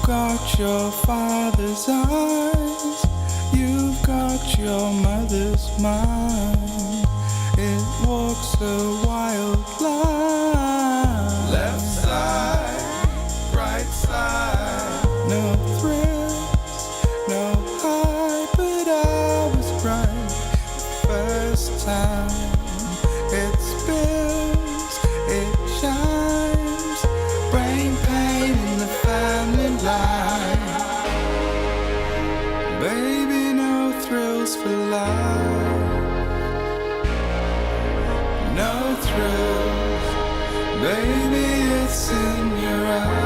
got your father's eyes, you've got your mother's mind. It walks a wild line. Left side, right side. No thrills, no high, but I was right the first time. It spills, it shines, brain pain in the family line. Baby, no thrills for life. No thrills, baby, it's in your eyes.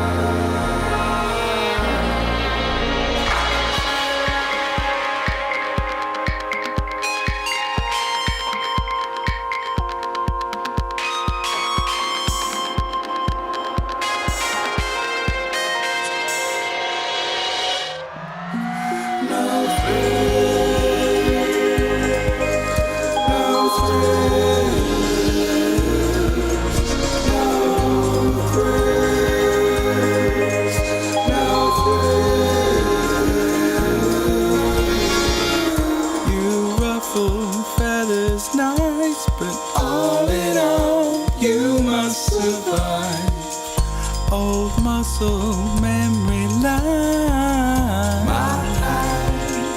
Memory line. My hand,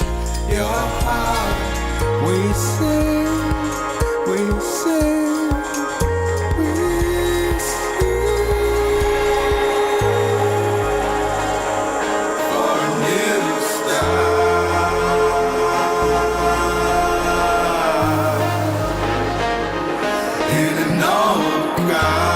your heart. We sing, we sing, we sing for a new start in an old ground.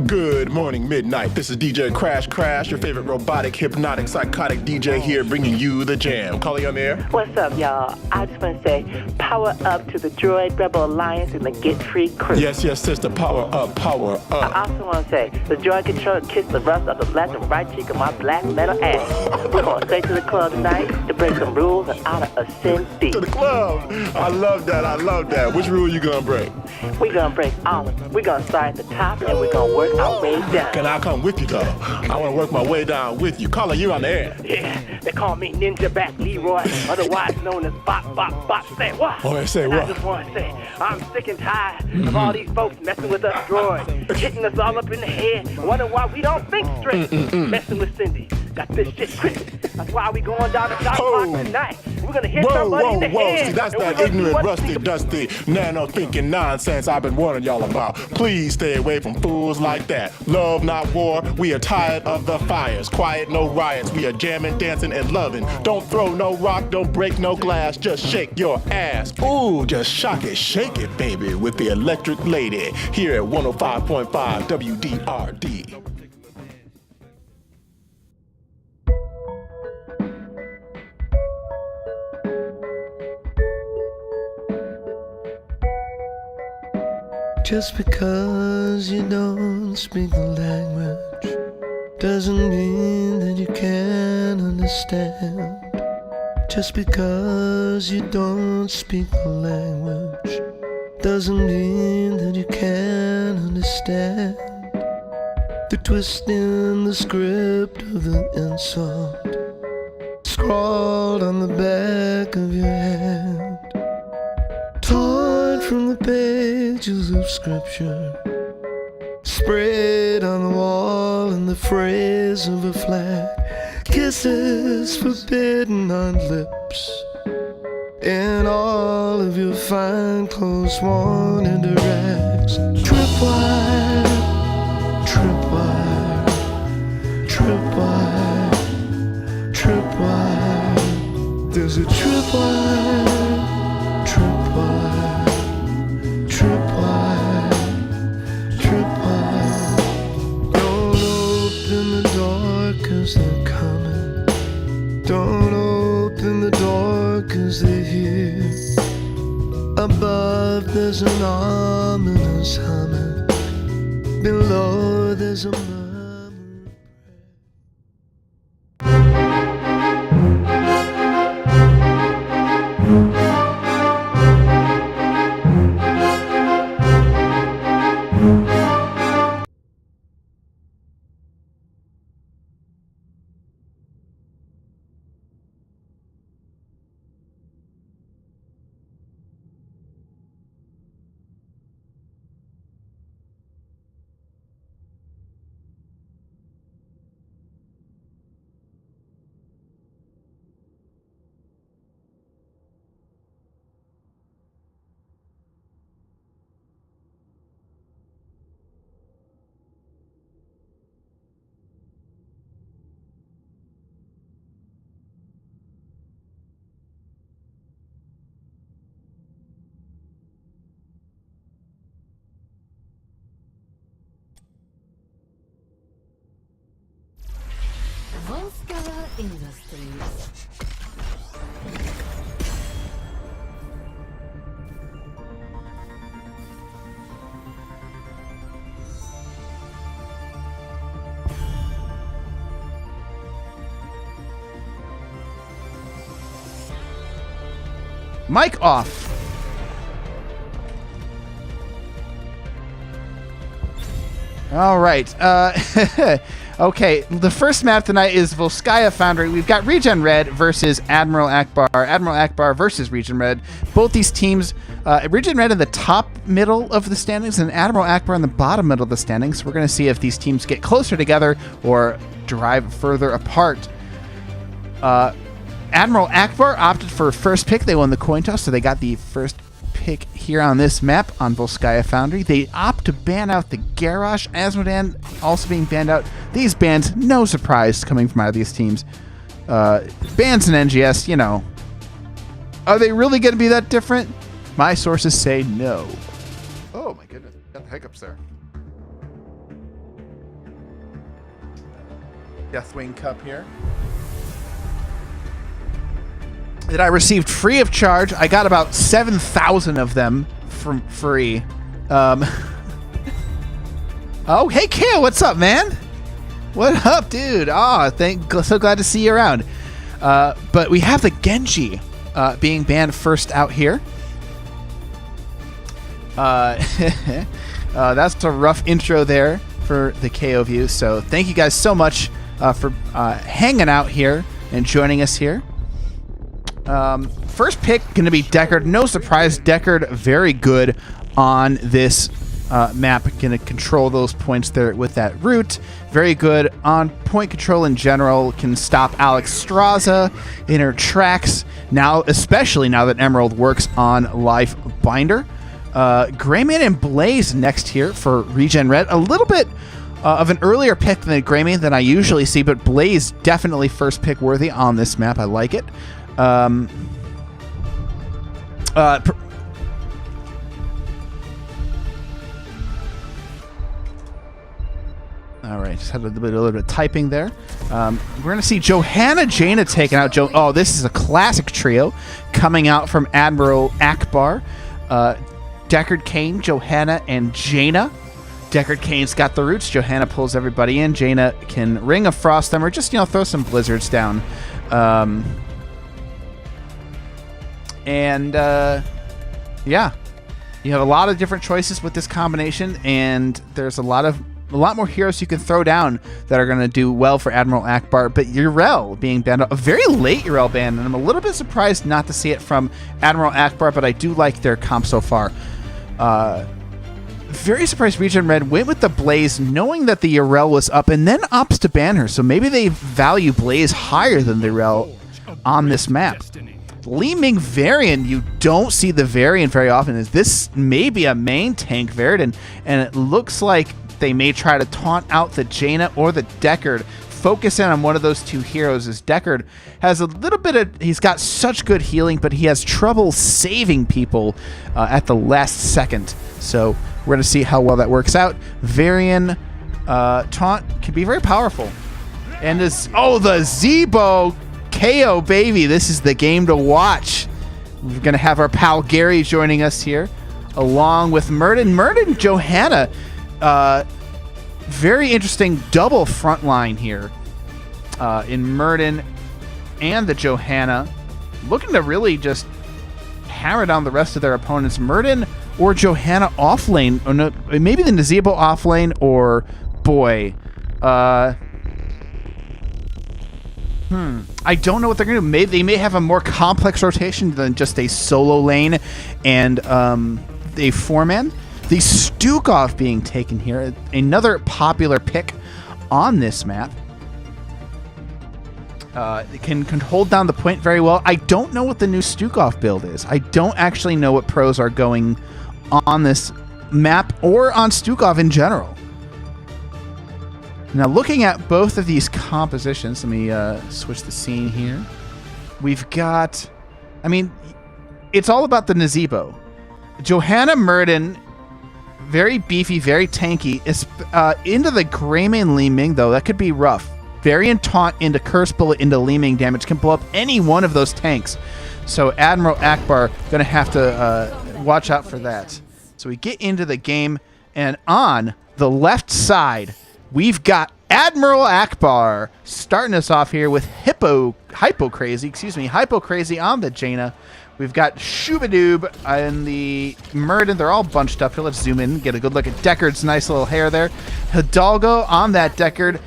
Good morning, midnight. This is DJ Crash, your favorite robotic, hypnotic, psychotic DJ here, bringing you the jam. Calling on the air. What's up, y'all? I just want to say, power up to the Droid Rebel Alliance and the Get Free crew. Yes, sister. Power up, power up. I also want to say, the Droid Controller kissed the rust of the left and right cheek of my black metal ass. We're going straight to the club tonight to break some rules and honor a sin thief. To the club. I love that. Which rule you gonna break? We're gonna break all of them. We're gonna start at the top and we're gonna work our way down. Can I come with you, though? I want to work my way down with you. Caller, you on the air. Yeah, they call me Ninja Back Leroy, otherwise known as Bop. Say what? Oh, say what? I just want to say, I'm sick and tired of all these folks messing with us droids, hitting us all up in the head, wondering why we don't think straight. Messing with Cindy, got this shit twisted. That's why we going down to South Park tonight. We're gonna hit Whoa, somebody in whoa, the whoa. head. See, that's and we're that gonna see ignorant, what rusty, dusty, nano-thinking nonsense I've been warning y'all about. Please stay away from fools like that. Love, not war. We are tired of the fires. Quiet, no riots. We are jamming, dancing, and loving. Don't throw no rock, don't break no glass. Just shake your ass. Ooh, just shock it, shake it, baby, with the electric lady here at 105.5 WDRD. Just because you don't speak the language doesn't mean that you can't understand. Just because you don't speak the language doesn't mean that you can't understand. The twist in the script of the insult scrawled on the back of your hand, torn from the pages of scripture, sprayed on the wall in the phrase of a flag, kisses forbidden on lips, in all of your fine clothes worn into rags. Tripwire, tripwire, tripwire, tripwire. There's a tripwire, tripwire, tripwire, tripwire. Don't open the door 'cause they're coming. Don't open the door 'cause they're here. Above there's an ominous humming. Below there's a murmur. Industries. Mic off. All right. Okay, the first map tonight is Volskaya Foundry. We've got ReGen Red versus Admiral Ackbar. Admiral Ackbar versus ReGen Red. Both these teams, ReGen Red in the top middle of the standings and Admiral Ackbar in the bottom middle of the standings. We're going to see if these teams get closer together or drive further apart. Admiral Ackbar opted for first pick. They won the coin toss, so they got the first pick here on this map on Volskaya Foundry. They opt to ban out the Garrosh. Asmodan also being banned out. These bans, no surprise coming from either of these teams. Bans in NGS, you know. Are they really going to be that different? My sources say no. Oh my goodness, got the hiccups there. Deathwing Cup here. That I received free of charge. I got about 7,000 of them from free. Oh, hey, Kale, what's up, man? What up, dude? So glad to see you around. But we have the Genji being banned first out here. That's a rough intro there for the KO view. So thank you guys so much for hanging out here and joining us here. First pick going to be Deckard. No surprise, Deckard very good on this map, going to control those points there with that root. Very good on point control in general. Can stop Alex Straza in her tracks now, especially now that Emerald works on Life Binder. Greyman and Blaze next here for ReGen Red. A little bit of an earlier pick than Greyman than I usually see, but Blaze definitely first pick worthy on this map. I like it. All right, just had a little bit of typing there. We're going to see Johanna Jaina taking out Joe. Oh, this is a classic trio coming out from Admiral Ackbar. Deckard Cain, Johanna, and Jaina. Deckard Cain's got the roots. Johanna pulls everybody in. Jaina can Ring of Frost them or just, throw some blizzards down. Yeah. You have a lot of different choices with this combination, and there's a lot more heroes you can throw down that are going to do well for Admiral Ackbar, but Yrel being banned out, a very late Yrel ban, and I'm a little bit surprised not to see it from Admiral Ackbar, but I do like their comp so far. Very surprised ReGen Red went with the Blaze, knowing that the Yrel was up, and then opts to ban her, so maybe they value Blaze higher than the Yrel on this map. Li Ming variant, you don't see the variant very often. Is this maybe a main tank variant, and it looks like they may try to taunt out the Jaina or the Deckard. Focus in on one of those two heroes, as Deckard has a little bit of... He's got such good healing, but he has trouble saving people at the last second. So we're going to see how well that works out. Varian taunt can be very powerful. And this... Oh, the Zebo KO, baby. This is the game to watch. We're going to have our pal Gary joining us here, along with Murden. Murden, Johanna... very interesting double front line here in Murden and the Johanna, looking to really just hammer down the rest of their opponents. Murden or Johanna off lane, or no, maybe the Nazebo off lane, or boy, I don't know what they're going to do. They may have a more complex rotation than just a solo lane and a 4-man. The Stukov being taken here, another popular pick on this map. It can hold down the point very well. I don't know what the new Stukov build is. I don't actually know what pros are going on this map or on Stukov in general. Now, looking at both of these compositions, let me switch the scene here. We've got, it's all about the Nazebo. Johanna Murden, very beefy, very tanky. Into the Greyman Li Ming, though, that could be rough. Variant taunt into Curse Bullet into Li Ming damage can blow up any one of those tanks. So Admiral Ackbar going to have to watch out for that. So we get into the game, and on the left side, we've got Admiral Ackbar starting us off here with Hypo Crazy on the Jaina. We've got Shubadoob and the Murden. They're all bunched up here. Let's zoom in and get a good look at Deckard's nice little hair there. Hidalgo on that Deckard.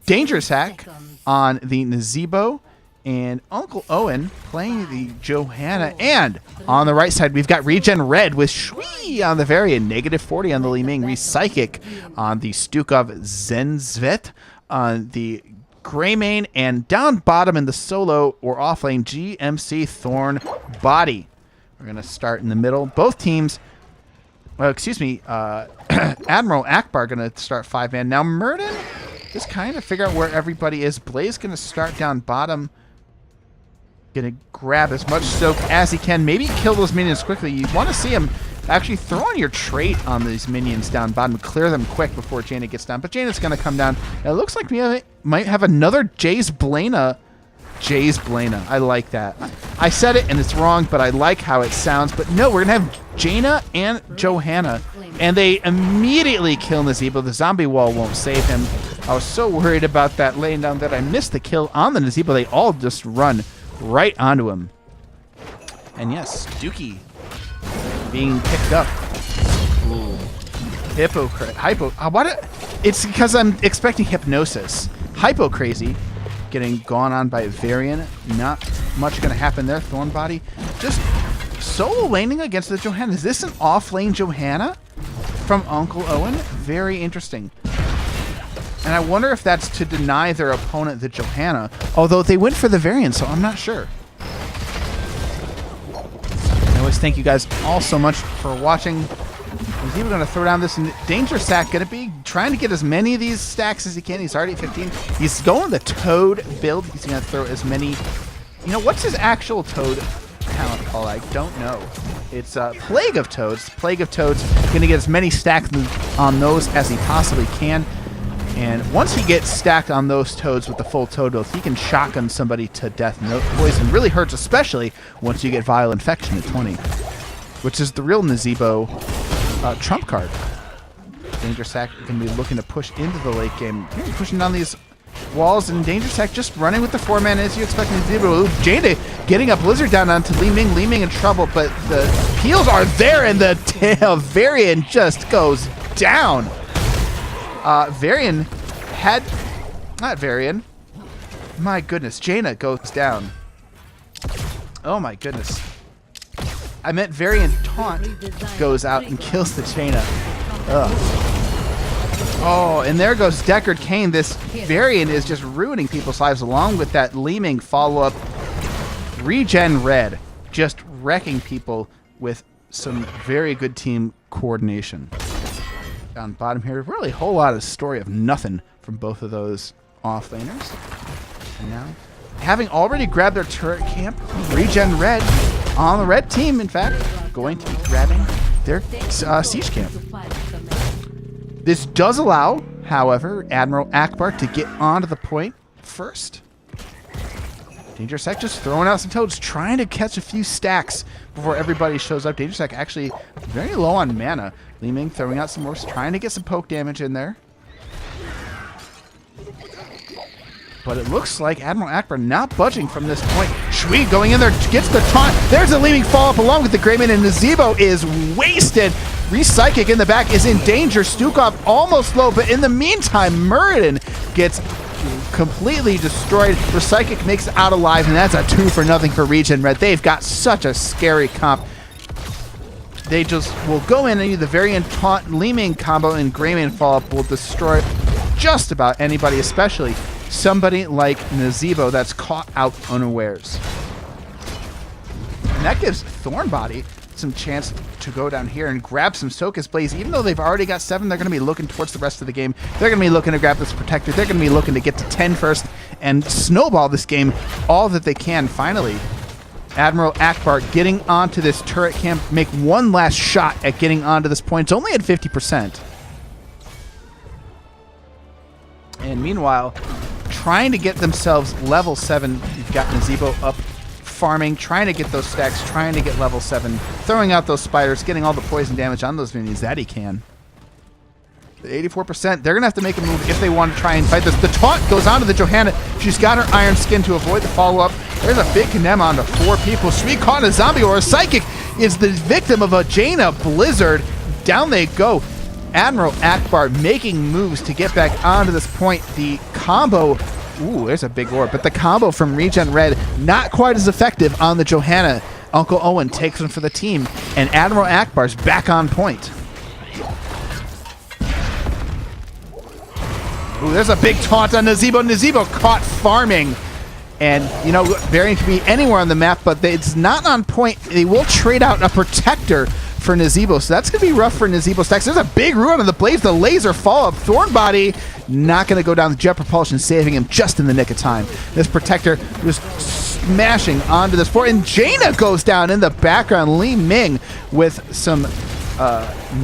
Dangerous Hack on the Nazebo. And Uncle Owen playing the Johanna. And on the right side, we've got ReGen Red with Shui on the Varian. -40 on the Li Ming. Re-Psychic on the Stukov Zenzvet on the Greymane, and down bottom in the solo or offlane GMC Thorn Body. We're going to start in the middle. Both teams, Admiral Ackbar going to start 5-man. Now Murden, just kind of figure out where everybody is. Blaze going to start down bottom. Going to grab as much soak as he can. Maybe kill those minions quickly. You want to see him actually throw on your trait on these minions down bottom. Clear them quick before Jaina gets down. But Jaina's going to come down. It looks like we might have another Jace Blana. I like that. I said it and it's wrong, but I like how it sounds. But no, we're going to have Jaina and Johanna. And they immediately kill Nazebo. The zombie wall won't save him. I was so worried about that laying down that I missed the kill on the Nazebo. They all just run right onto him. And yes, Dookie being picked up. Ooh. Hypo. It's because I'm expecting Hypnosis. Hypo Crazy getting gone on by Varian. Not much going to happen there. Thorn Body just Solo laning against the Johanna. Is this an off-lane Johanna from Uncle Owen? Very interesting. And I wonder if that's to deny their opponent the Johanna, although they went for the variant, so I'm not sure. I always thank you guys all so much for watching. He's even going to throw down this danger sack. Going to be trying to get as many of these stacks as he can. He's already at 15. He's going the Toad build. He's going to throw as many... You know, what's his actual Toad talent called? I don't know. It's Plague of Toads. Plague of Toads. Going to get as many stacks on those as he possibly can. And once he gets stacked on those Toads with the full Toad build, he can shotgun somebody to death. No poison really hurts, especially once you get Vile Infection at 20, which is the real Nazebo trump card. Danger Sack can be looking to push into the late game. Pushing down these walls, and Danger Sack just running with the 4-man as you expect Nazebo. Jada getting a Blizzard down onto Li Ming. Li Ming in trouble, but the heals are there, and the Varian just goes down. Varian had... Not Varian. My goodness. Jaina goes down. Oh my goodness. I meant Varian Taunt goes out and kills the Jaina. Ugh. Oh, and there goes Deckard Cain. This Varian is just ruining people's lives along with that Li Ming follow-up. ReGen Red. Just wrecking people with some very good team coordination. On bottom here, really a whole lot of story of nothing from both of those offlaners. And now, having already grabbed their turret camp, ReGen Red on the red team, in fact, going to be grabbing their siege camp. This does allow, however, Admiral Ackbar to get onto the point first. Danger Sack just throwing out some Toads, trying to catch a few stacks before everybody shows up. Danger Sack actually very low on mana. Li Ming throwing out some more, trying to get some poke damage in there. But it looks like Admiral Ackbar not budging from this point. Shui going in there, gets the taunt. There's a Li Ming follow-up along with the Greyman, and Nazebo is wasted. Re-Psychic in the back is in danger. Stukov almost low, but in the meantime, Muradin gets completely destroyed. Re-Psychic makes it out alive, and that's a 2-0 for ReGen Red. They've got such a scary comp. They just will go in and do the Variant Taunt Li Ming combo, and Greyman follow-up will destroy just about anybody, especially somebody like Nazebo that's caught out unawares. And that gives Thornbody some chance to go down here and grab some Sokus Blaze. Even though they've already got 7, they're going to be looking towards the rest of the game. They're going to be looking to grab this Protector. They're going to be looking to get to 10 first and snowball this game all that they can. Finally, Admiral Ackbar getting onto this turret camp, make one last shot at getting onto this point. It's only at 50%. And meanwhile, trying to get themselves level 7. You've got Nazebo up farming, trying to get those stacks, trying to get level 7, throwing out those spiders, getting all the poison damage on those minions that he can. The 84%, they're going to have to make a move if they want to try and fight this. The taunt goes onto the Johanna. She's got her Iron Skin to avoid the follow-up. There's a big condemn onto 4 people. Sweet caught a zombie, or a Psychic is the victim of a Jaina Blizzard. Down they go. Admiral Ackbar making moves to get back onto this point. The combo, ooh, there's a big orb, but the combo from ReGen Red, not quite as effective on the Johanna. Uncle Owen takes one for the team, and Admiral Ackbar's back on point. Ooh, there's a big taunt on Nazebo. Nazebo caught farming. And, you know, Variant can be anywhere on the map, but it's not on point. They will trade out a Protector for Nazebo, so that's going to be rough for Nazebo stacks. There's a big ruin on the Blaze. The laser follow-up. Thornbody not going to go down. The Jet Propulsion saving him just in the nick of time. This Protector just smashing onto this floor. And Jaina goes down in the background. Li Ming with some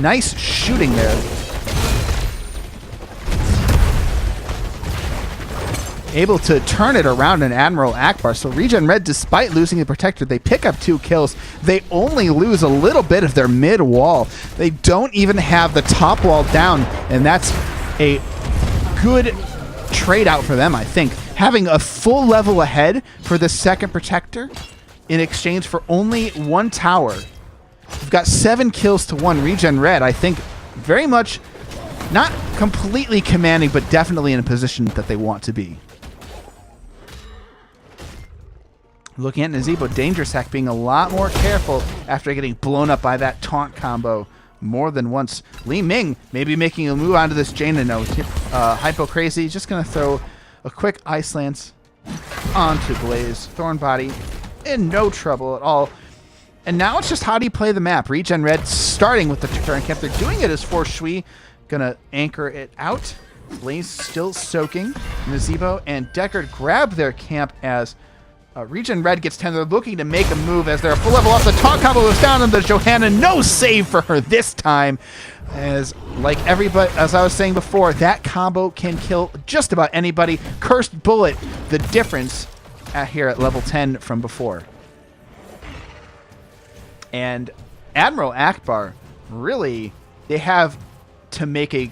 nice shooting there. Able to turn it around in Admiral Ackbar. So ReGen Red, despite losing the Protector, they pick up 2 kills. They only lose a little bit of their mid wall. They don't even have the top wall down, and that's a good trade out for them, I think. Having a full level ahead for the second Protector in exchange for only 1 tower. We've got 7 kills to 1. ReGen Red, I think, very much not completely commanding, but definitely in a position that they want to be. Looking at Nazebo, Danger Sack being a lot more careful after getting blown up by that taunt combo more than once. Li Ming maybe making a move onto this Jaina note. Hypo Crazy just going to throw a quick Ice Lance onto Blaze. Thorn Body in no trouble at all. And now it's just how do you play the map. ReGen Red starting with the turn camp. They're doing it as for Shui. Going to anchor it out. Blaze still soaking. Nazebo and Deckard grab their camp as ReGen Red gets 10. They're looking to make a move as they're full level up. The taunt combo was down on the Johanna. No save for her this time. As like everybody, as I was saying before, that combo can kill just about anybody. Cursed Bullet, the difference here at level 10 from before. And Admiral Ackbar, really, they have to make a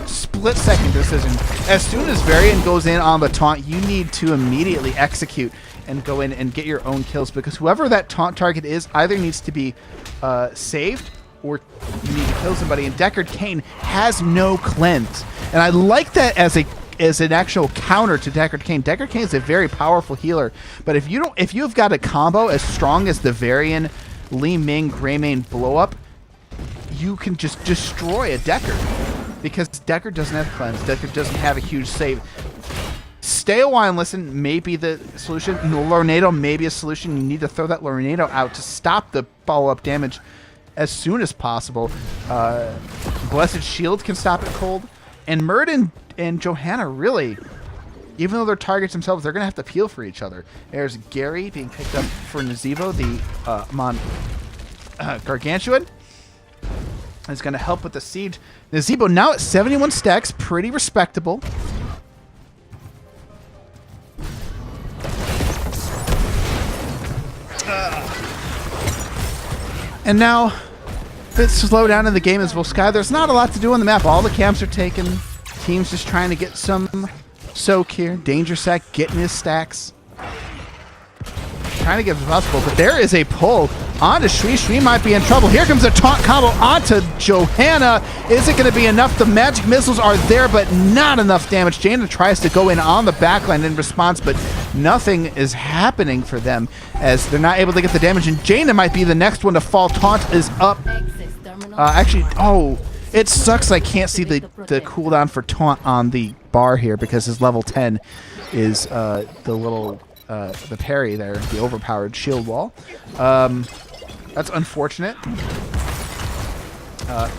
split-second decision. As soon as Varian goes in on the taunt, you need to immediately execute and go in and get your own kills, because whoever that taunt target is either needs to be saved or you need to kill somebody. And Deckard Cain has no cleanse, and I like that as an actual counter to Deckard Cain. Deckard Cain is a very powerful healer, but if you've got a combo as strong as the Varian Li Ming Greymane blow up, you can just destroy a Deckard, because Deckard doesn't have cleanse. Deckard doesn't have a huge save. Stay a while and listen may be the solution. Lornado may be a solution. You need to throw that Lornado out to stop the follow-up damage as soon as possible. Blessed Shield can stop it cold. And Murd and Johanna, really, even though they're targets themselves, they're going to have to peel for each other. There's Gary being picked up for Nazebo, the Gargantuan. Is going to help with the siege. Nazebo now at 71 stacks, pretty respectable. And now, a bit slow down in the game as Volskaya. There's not a lot to do on the map. All the camps are taken. Team's just trying to get some soak here. Danger Sack getting his stacks. Trying to get as possible, but there is a pull onto Shui. Shui might be in trouble. Here comes a taunt combo onto Johanna. Is it going to be enough? The magic missiles are there, but not enough damage. Jaina tries to go in on the backline in response, but nothing is happening for them as they're not able to get the damage, and Jaina might be the next one to fall. Taunt is up. Actually, oh, it sucks I can't see the cooldown for taunt on the bar here because his level 10 is the little... the parry there, the overpowered shield wall. That's unfortunate.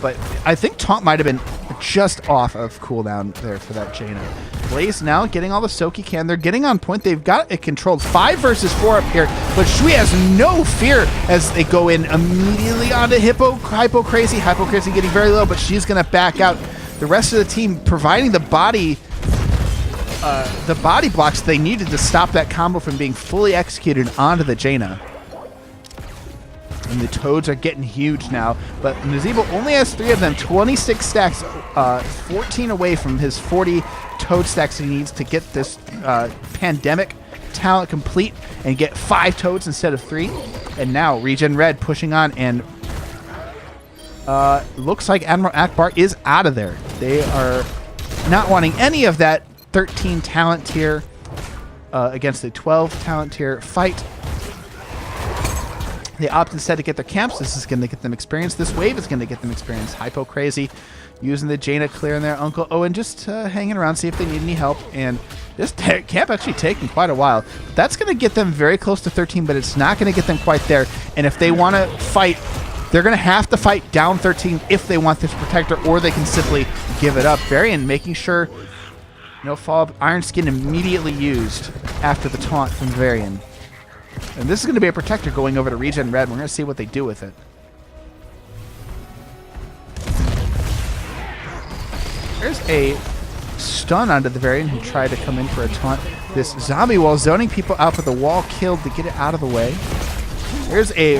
But I think taunt might have been just off of cooldown there for that Jaina. Blaze now getting all the soak he can. They're getting on point. They've got it controlled. 5 versus 4 up here, but Shui has no fear as they go in immediately onto Hypo Crazy. Hypo Crazy getting very low, but she's going to back out. The rest of the team providing the body blocks they needed to stop that combo from being fully executed onto the Jaina. And the Toads are getting huge now, but Nazebo only has 3 of them, 26 stacks, 14 away from his 40 Toad stacks he needs to get this pandemic talent complete and get 5 Toads instead of 3. And now ReGen Red pushing on, and looks like Admiral Ackbar is out of there. They are not wanting any of that 13 talent tier against the 12 talent tier fight. They opt instead to get their camps. This is going to get them experience. This wave is going to get them experience. Hypo Crazy using the Jaina clear in there. Uncle Owen just hanging around, see if they need any help. And this camp actually taking quite a while. That's going to get them very close to 13, but it's not going to get them quite there. And if they want to fight, they're going to have to fight down 13 if they want this protector, or they can simply give it up. Varian making sure no follow-up. Iron Skin immediately used after the taunt from Varian. And this is going to be a protector going over to ReGen Red. We're going to see what they do with it. There's a stun onto the Varian who tried to come in for a taunt. This zombie wall zoning people out with the wall killed to get it out of the way. There's a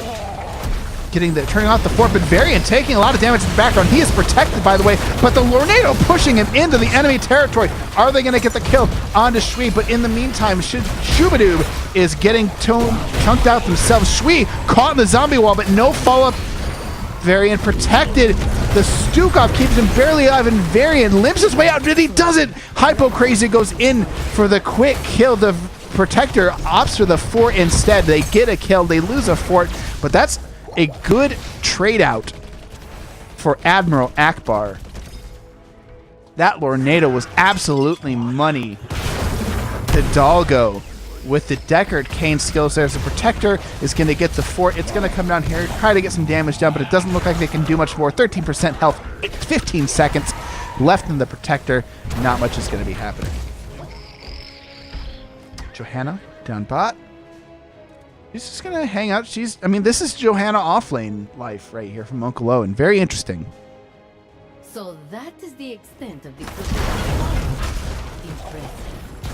turning off the fort, but Varian taking a lot of damage in the background. He is protected, by the way, but the Lornado pushing him into the enemy territory. Are they going to get the kill onto Shui? But in the meantime, Shubadoob is getting chunked out themselves. Shui caught in the zombie wall, but no follow-up. Varian protected. The Stukov keeps him barely alive, and Varian limps his way out, but he doesn't. Hypo Crazy goes in for the quick kill. The Protector opts for the fort instead. They get a kill. They lose a fort, but that's a good trade out for Admiral Ackbar. That Lornado was absolutely money. Hidalgo with the Deckard Cain skills. There's a Protector is going to get the fort. It's going to come down here, try to get some damage down, but it doesn't look like they can do much more. 13% health, 15 seconds left in the Protector. Not much is going to be happening. Johanna down bot. She's just going to hang out. I mean, this is Johanna offlane life right here from Uncle Owen. Very interesting. So that is the extent of the impressive.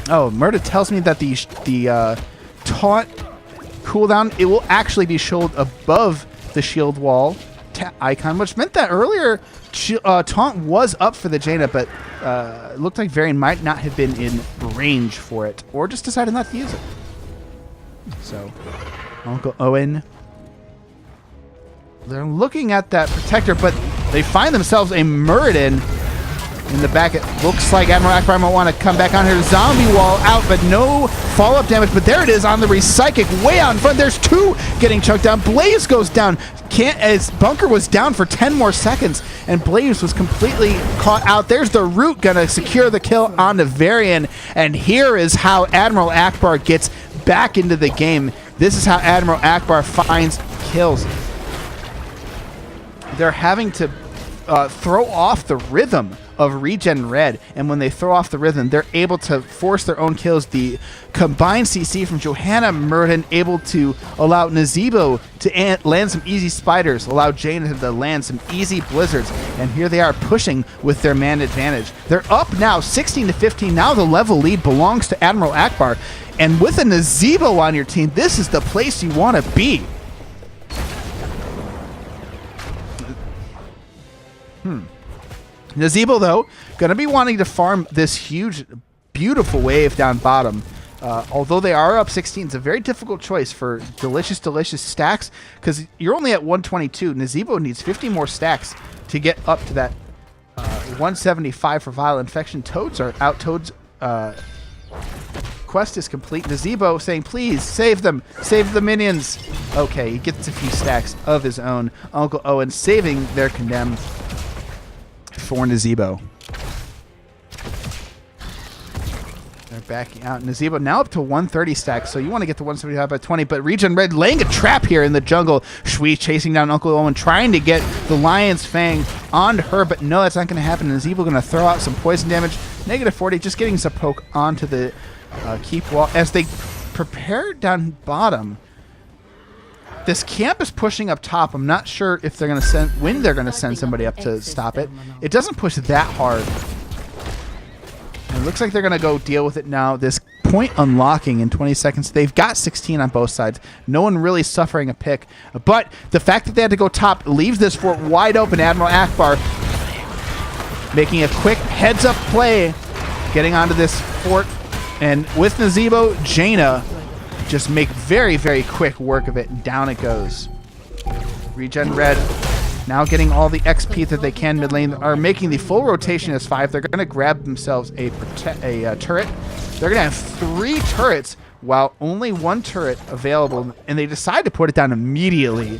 Oh, Murda tells me that the taunt cooldown, it will actually be shielded above the shield wall icon, which meant that earlier taunt was up for the Jaina, but it looked like Varian might not have been in range for it, or just decided not to use it. So, Uncle Owen, they're looking at that Protector, but they find themselves a Muradin in the back. It looks like Admiral Ackbar might want to come back on here. Zombie wall out, but no follow-up damage. But there it is on the Repsychic way out in front. There's two getting chunked down. Blaze goes down. As Bunker was down for 10 more seconds, and Blaze was completely caught out. There's the Root gonna secure the kill on the Varian, and here is how Admiral Ackbar gets back into the game. This is how Admiral Ackbar finds kills. They're having to throw off the rhythm of ReGen Red, and when they throw off the rhythm, they're able to force their own kills. The combined CC from Johanna Murden able to allow Nazebo to land some easy spiders, allow Jaina to land some easy blizzards, and here they are pushing with their man advantage. They're up now 16-15. Now the level lead belongs to Admiral Ackbar, and with a Nazebo on your team, this is the place you want to be. Nazebo, though, going to be wanting to farm this huge, beautiful wave down bottom. Although they are up 16, it's a very difficult choice for delicious, delicious stacks, because you're only at 122. Nazebo needs 50 more stacks to get up to that 175 for Vile Infection. Toads are out. Toads quest is complete. Nazebo saying, please, save them. Save the minions. Okay, he gets a few stacks of his own. Uncle Owen saving their condemned for Nazebo. They're backing out. Nazebo now up to 130 stacks, so you want to get to 175 by 20, but ReGen Red laying a trap here in the jungle. Shui chasing down Uncle Owen, trying to get the Lion's Fang onto her, but no, that's not going to happen. Nazebo going to throw out some poison damage. Negative 40, just getting some poke onto the keep wall. As they prepare down bottom, this camp is pushing up top. I'm not sure if they're going to send, when they're going to send somebody up to stop it. It doesn't push that hard. And it looks like they're going to go deal with it now. This point unlocking in 20 seconds. They've got 16 on both sides. No one really suffering a pick. But the fact that they had to go top leaves this fort wide open. Admiral Ackbar making a quick heads-up play, getting onto this fort. And with Nazebo, Jaina just make very, very quick work of it, and down it goes. ReGen Red now getting all the XP that they can mid lane, are making the full rotation as 5. They're going to grab themselves a turret. They're going to have 3 turrets, while only 1 turret available, and they decide to put it down immediately.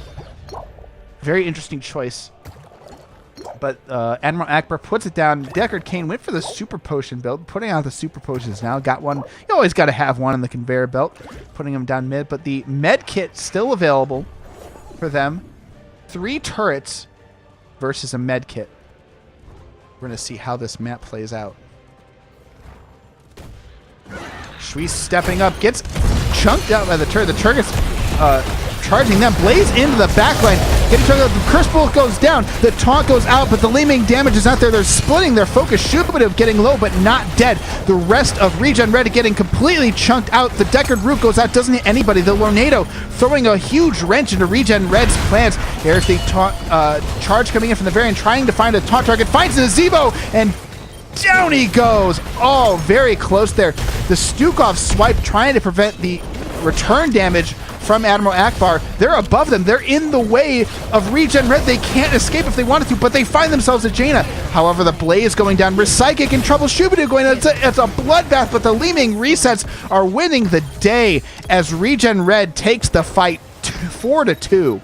Very interesting choice. But Admiral Ackbar puts it down. Deckard Cain went for the super potion build, putting out the super potions now. Got one. You always got to have one on the conveyor belt, putting them down mid. But the med kit still available for them. 3 turrets versus a med kit. We're going to see how this map plays out. Shui stepping up, gets chunked out by the turret. The turret gets charging them. Blaze into the backline, getting chunked out. The curse bullet goes down. The taunt goes out, but the Lee-Ming damage is out there. They're splitting their focus. Shubidoh getting low, but not dead. The rest of ReGen Red getting completely chunked out. The Deckard Root goes out, doesn't hit anybody. The Lornado throwing a huge wrench into ReGen Red's plans. There's the taunt charge coming in from the Varian, trying to find a taunt target. Finds Nazebo, and down he goes. Oh, very close there. The Stukov swipe trying to prevent the return damage from Admiral Ackbar. They're above them. They're in the way of ReGen Red. They can't escape if they wanted to, but they find themselves at Jaina. However, the Blaze going down. Psychic in trouble. Shubidu going down. It's a bloodbath, but the Li-Ming resets are winning the day as ReGen Red takes the fight 4-2.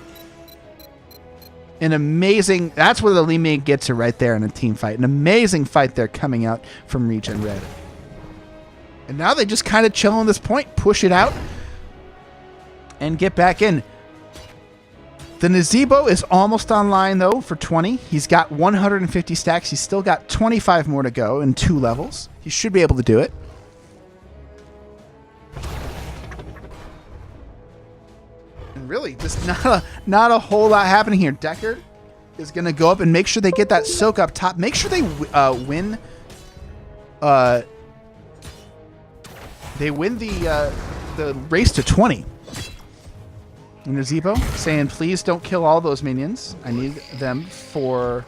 An amazing, that's where the Li-Ming gets it right there in a team fight. An amazing fight there coming out from ReGen Red. And now they just kind of chill on this point, push it out, and get back in. The Nazebo is almost online, though, for 20. He's got 150 stacks. He's still got 25 more to go in 2 levels. He should be able to do it. And really, just not a whole lot happening here. Decker is going to go up and make sure they get that soak up top. Make sure they win. They win the race to 20. And Nazebo saying, please don't kill all those minions. I need them for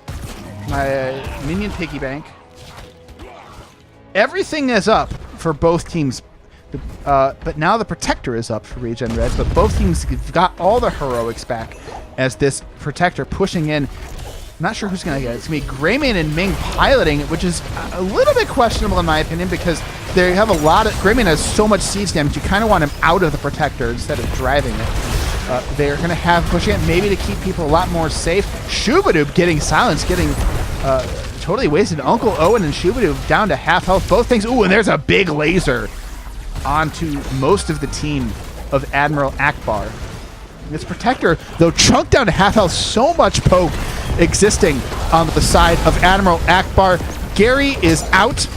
my minion piggy bank. Everything is up for both teams. But now the Protector is up for ReGen Red. But both teams have got all the heroics back as this Protector pushing in. I'm not sure who's going to get it. It's going to be Greymane and Ming piloting it, which is a little bit questionable in my opinion because they have a lot of... Greymane has so much siege damage, you kind of want him out of the Protector instead of driving it. They're going to have pushing it maybe to keep people a lot more safe. Shubadoob getting silenced, getting totally wasted. Uncle Owen and Shubadoob down to half health. Both things. Ooh, and there's a big laser onto most of the team of Admiral Ackbar. This Protector, though, chunked down to half health. So much poke existing on the side of Admiral Ackbar. Gary is out.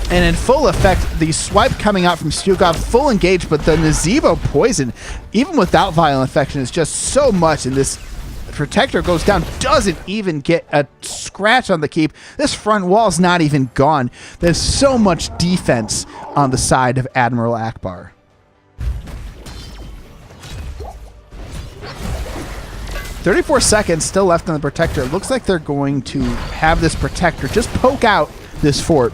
And in full effect, the swipe coming out from Stukov, full engage, but the Nazebo poison, even without violent infection, is just so much, and this Protector goes down, doesn't even get a scratch on the keep. This front wall's not even gone. There's so much defense on the side of Admiral Ackbar. "34 seconds still left on the Protector. It looks like they're going to have this Protector just poke out this fort.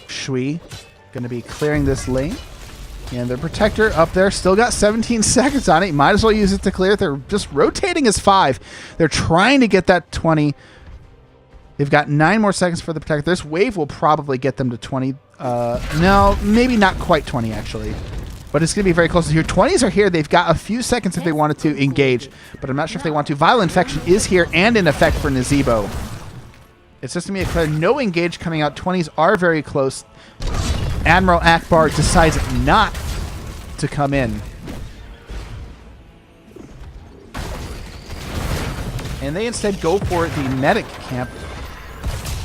Shui going to be clearing this lane. And the Protector up there still got 17 seconds on it. Might as well use it to clear it. They're just rotating as 5. They're trying to get that 20. They've got 9 more seconds for the Protector. This wave will probably get them to 20. No, maybe not quite 20, actually. But it's going to be very close to here. 20s are here. They've got a few seconds if they wanted to engage. But I'm not sure if they want to. Violent Infection is here and in effect for Nazebo. It's just going to be a clear no engage coming out. 20s are very close. Admiral Ackbar decides not to come in. And they instead go for the medic camp.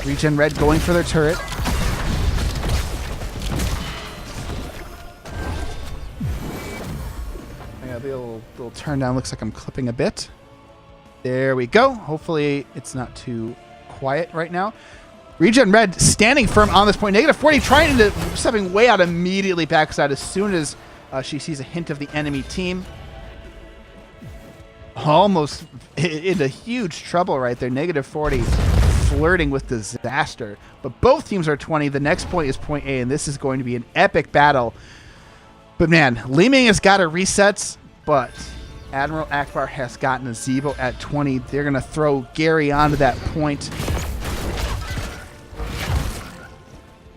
ReGen Red going for their turret. I got the little turn down. Looks like I'm clipping a bit. There we go. Hopefully it's not too quiet right now. ReGen Red standing firm on this point. -40, trying to stepping way out immediately backside as soon as she sees a hint of the enemy team. Almost into huge trouble right there. -40, flirting with disaster. But both teams are 20. The next point is point A, and this is going to be an epic battle. But man, Li-Ming has got her resets, but Admiral Ackbar has gotten a Nazebo at 20. They're going to throw Gary onto that point.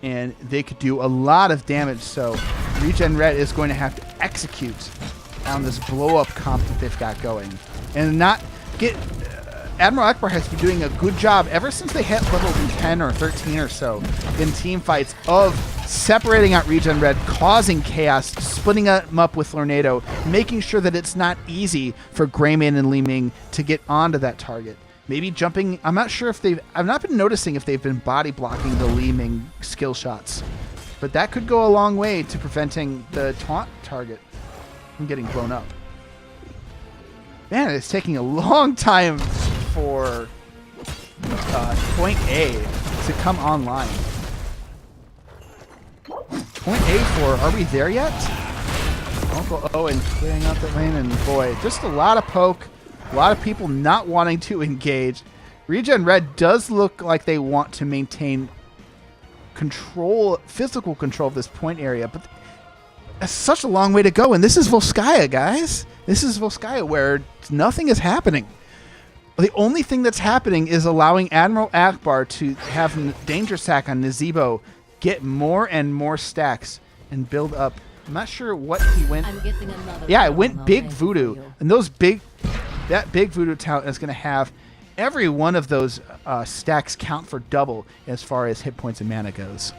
And they could do a lot of damage, so ReGen Red is going to have to execute on this blow-up comp that they've got going. And not get... Admiral Ackbar has been doing a good job ever since they hit level 10 or 13 or so in team fights of separating out ReGen Red, causing chaos, splitting them up with Lornado, making sure that it's not easy for Greymane and Li-Ming to get onto that target. Maybe jumping... I'm not sure if they've... I've not been noticing if they've been body blocking the Li-Ming skill shots. But that could go a long way to preventing the taunt target from getting blown up. Man, it's taking a long time for point A to come online. Point A for... Are we there yet? Uncle Owen clearing out the lane, and boy, just a lot of poke. A lot of people not wanting to engage. ReGen Red does look like they want to maintain physical control of this point area, but that's such a long way to go. And this is Volskaya, guys. This is Volskaya, where nothing is happening. The only thing that's happening is allowing Admiral Ackbar to have Danger Sack on Nazebo, get more and more stacks, and build up. I'm not sure what he went. I'm getting another. Yeah, it went promo big ready voodoo, for you. and that big voodoo talent is going to have every one of those stacks count for double as far as hit points and mana goes.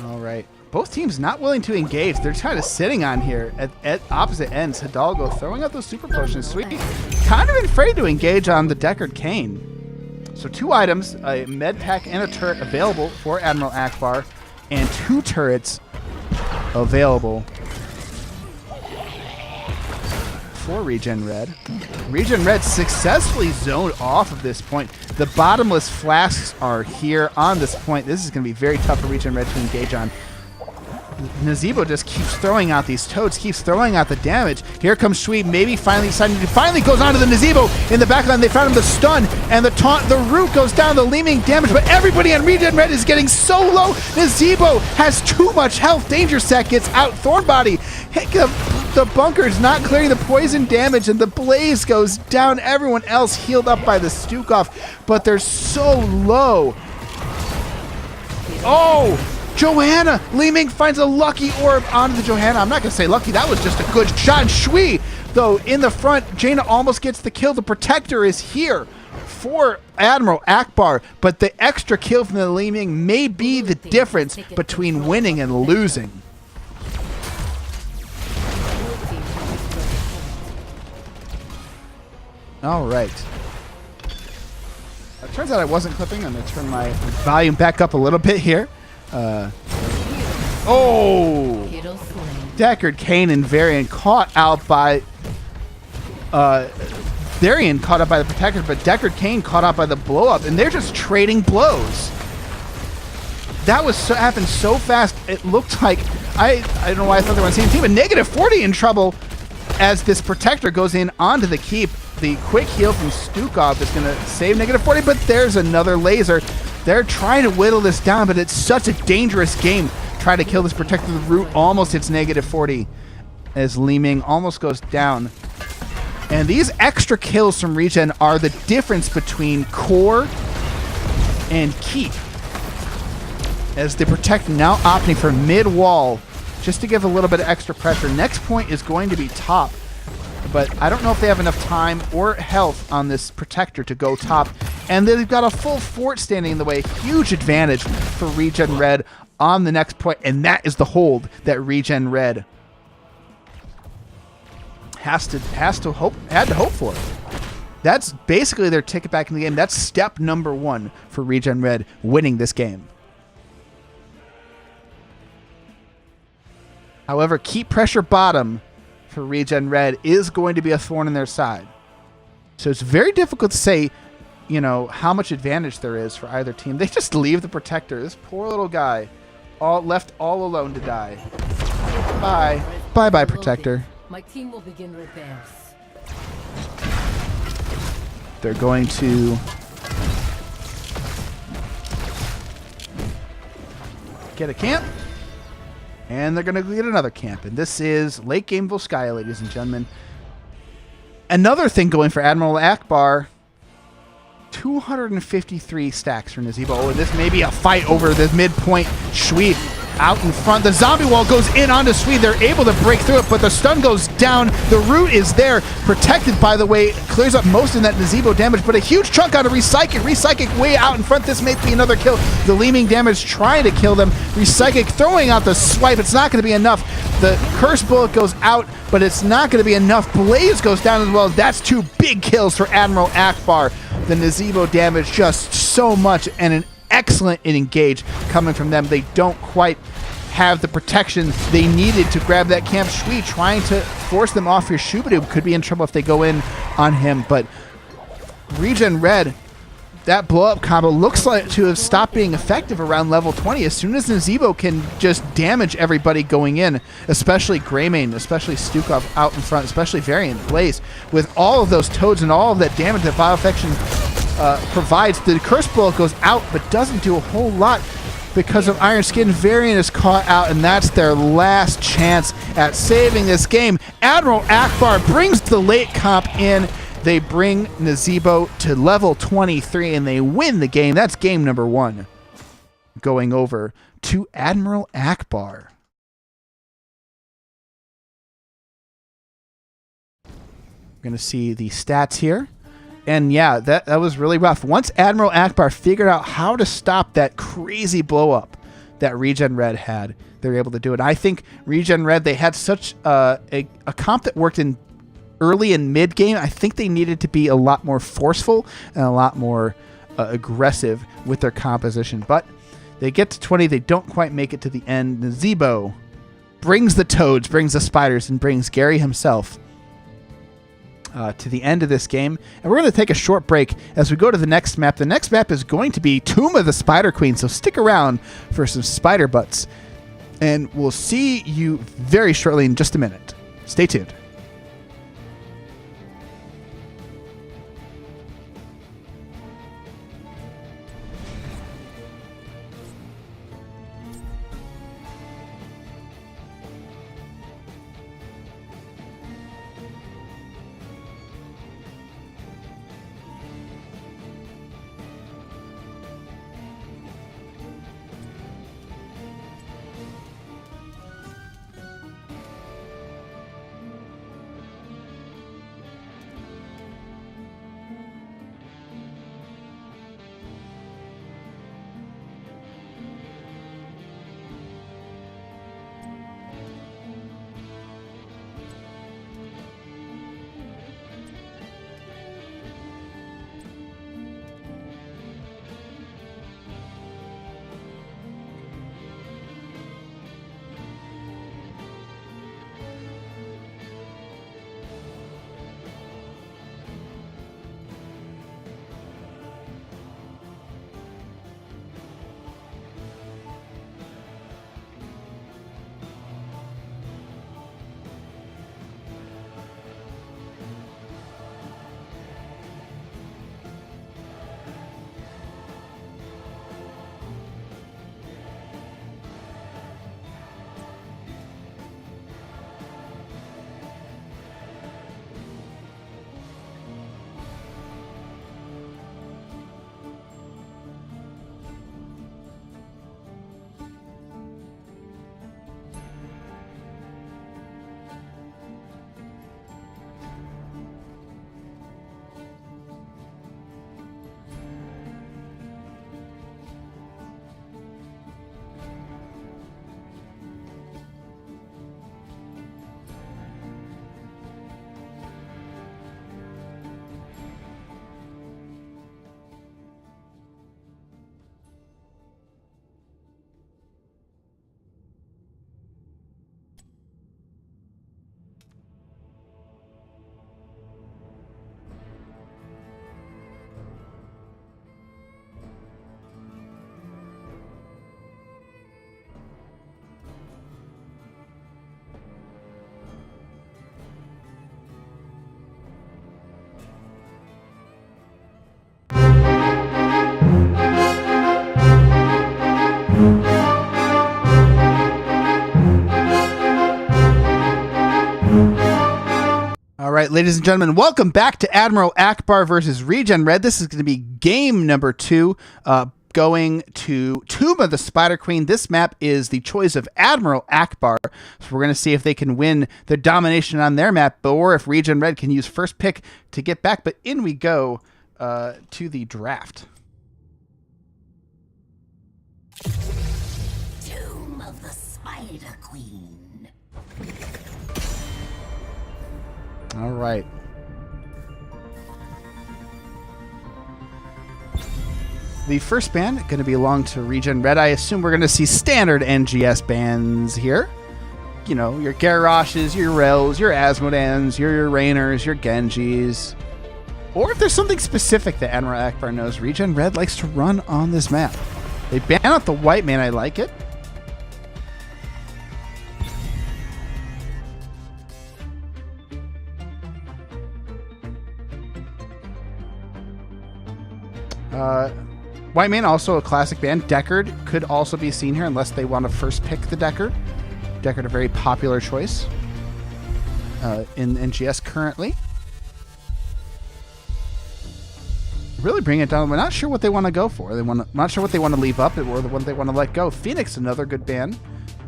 All right. Both teams not willing to engage. They're kind of sitting on here at opposite ends. Hidalgo throwing out those super potions. Sweet. Kind of afraid to engage on the Deckard Cain. So 2 items, a med pack and a turret available for Admiral Ackbar, and 2 turrets available for ReGen Red. ReGen Red successfully zoned off of this point. The bottomless flasks are here on this point. This is going to be very tough for ReGen Red to engage on. Nazebo just keeps throwing out these toads, keeps throwing out the damage. Here comes Shui, maybe finally deciding to goes onto the Nazebo in the backline. They found him the stun, and the taunt, the root goes down, the leaming damage, but everybody on ReGen Red is getting so low. Nazebo has too much health. Danger Sack gets out. Thornbody, the bunker is not clearing the poison damage, and the blaze goes down. Everyone else healed up by the Stukov, but they're so low. Oh! Johanna! Li-Ming finds a lucky orb onto the Johanna. I'm not going to say lucky. That was just a good shot. And Shui, though, in the front. Jaina almost gets the kill. The Protector is here for Admiral Ackbar, but the extra kill from the Li-Ming may be the difference between winning and losing. All right. It turns out I wasn't clipping. I'm going to turn my volume back up a little bit here. Deckard, Cain, and Varian caught out by Varian caught up by the Protector, but Deckard, Cain caught out by the blow up, and they're just trading blows. That was happened so fast. It looked like I don't know why I thought they were on the same team, but -40 in trouble as this Protector goes in onto the keep. The quick heal from Stukov is going to save -40, but there's another laser. They're trying to whittle this down, but it's such a dangerous game. Try to kill this Protector. The root almost hits -40 as Li-Ming almost goes down. And these extra kills from ReGen are the difference between core and keep. As the Protector now opting for mid-wall just to give a little bit of extra pressure. Next point is going to be top, but I don't know if they have enough time or health on this Protector to go top. And they've got a full fort standing in the way. Huge advantage for ReGen Red on the next point, and that is the hold that ReGen Red had to hope for. That's basically their ticket back in the game. That's step number 1 for ReGen Red winning this game. However, keep pressure bottom for ReGen Red is going to be a thorn in their side. So it's very difficult to say, you know, how much advantage there is for either team. They just leave the Protector. This poor little guy, left all alone to die. Bye. Bye-bye, Protector. My team will begin repairs. They're going to get a camp, and they're going to get another camp. And this is late game Volskaya, ladies and gentlemen. Another thing going for Admiral Ackbar. 253 stacks for Nazebo. Oh, this may be a fight over the midpoint. Shui out in front. The zombie wall goes in onto Shui. They're able to break through it, but the stun goes down. The root is there. Protected, by the way. Clears up most of that Nazebo damage, but a huge chunk out of Recyclic. Recyclic way out in front. This may be another kill. The Leaming damage trying to kill them. Recyclic throwing out the swipe. It's not going to be enough. The Curse Bullet goes out, but it's not going to be enough. Blaze goes down as well. That's 2 big kills for Admiral Ackbar. The Nazebo damage just so much, and an excellent engage coming from them. They don't quite have the protection they needed to grab that camp. Shui trying to force them off your Shubidu could be in trouble if they go in on him, but ReGen Red that blow-up combo looks like to have stopped being effective around level 20 as soon as Nazebo can just damage everybody going in, especially Greymane, especially Stukov out in front, especially Variant Blaze. With all of those toads and all of that damage that Bioaffection provides, the Curse Bullet goes out but doesn't do a whole lot because of Iron Skin. Variant is caught out, and that's their last chance at saving this game. Admiral Ackbar brings the late comp in. They bring Nazebo to level 23, and they win the game. That's game number 1. Going over to Admiral Ackbar. We're going to see the stats here. And yeah, that was really rough. Once Admiral Ackbar figured out how to stop that crazy blow-up that ReGen Red had, they were able to do it. I think ReGen Red, they had such a comp that worked in early and mid game. I think they needed to be a lot more forceful and a lot more aggressive with their composition. But they get to 20. They don't quite make it to the end. Nazebo brings the toads, brings the spiders, and brings Gary himself to the end of this game. And we're going to take a short break as we go to the next map. The next map is going to be Tomb of the Spider Queen, so stick around for some spider butts. And we'll see you very shortly in just a minute. Stay tuned. All right, ladies and gentlemen, welcome back to Admiral Ackbar versus ReGen Red. This is going to be game number 2, going to Tomb of the Spider Queen. This map is the choice of Admiral Ackbar, so we're going to see if they can win the domination on their map, or if ReGen Red can use first pick to get back. But in we go to the draft. Tomb of the Spider Queen. All right. The first ban going to belong to ReGen Red. I assume we're going to see standard NGS bans here. You know, your Garroshes, your Rels, your Asmodans, your Rainers, your Genjis. Or if there's something specific that Admiral Ackbar knows ReGen Red likes to run on this map. They ban out the white man, I like it. White man, also a classic ban. Deckard could also be seen here unless they want to first pick the Deckard. Deckard, a very popular choice in NGS currently. Really bring it down. We're not sure what they want to go for. Not sure what they want to leave up or the one they want to let go. Phoenix, another good ban.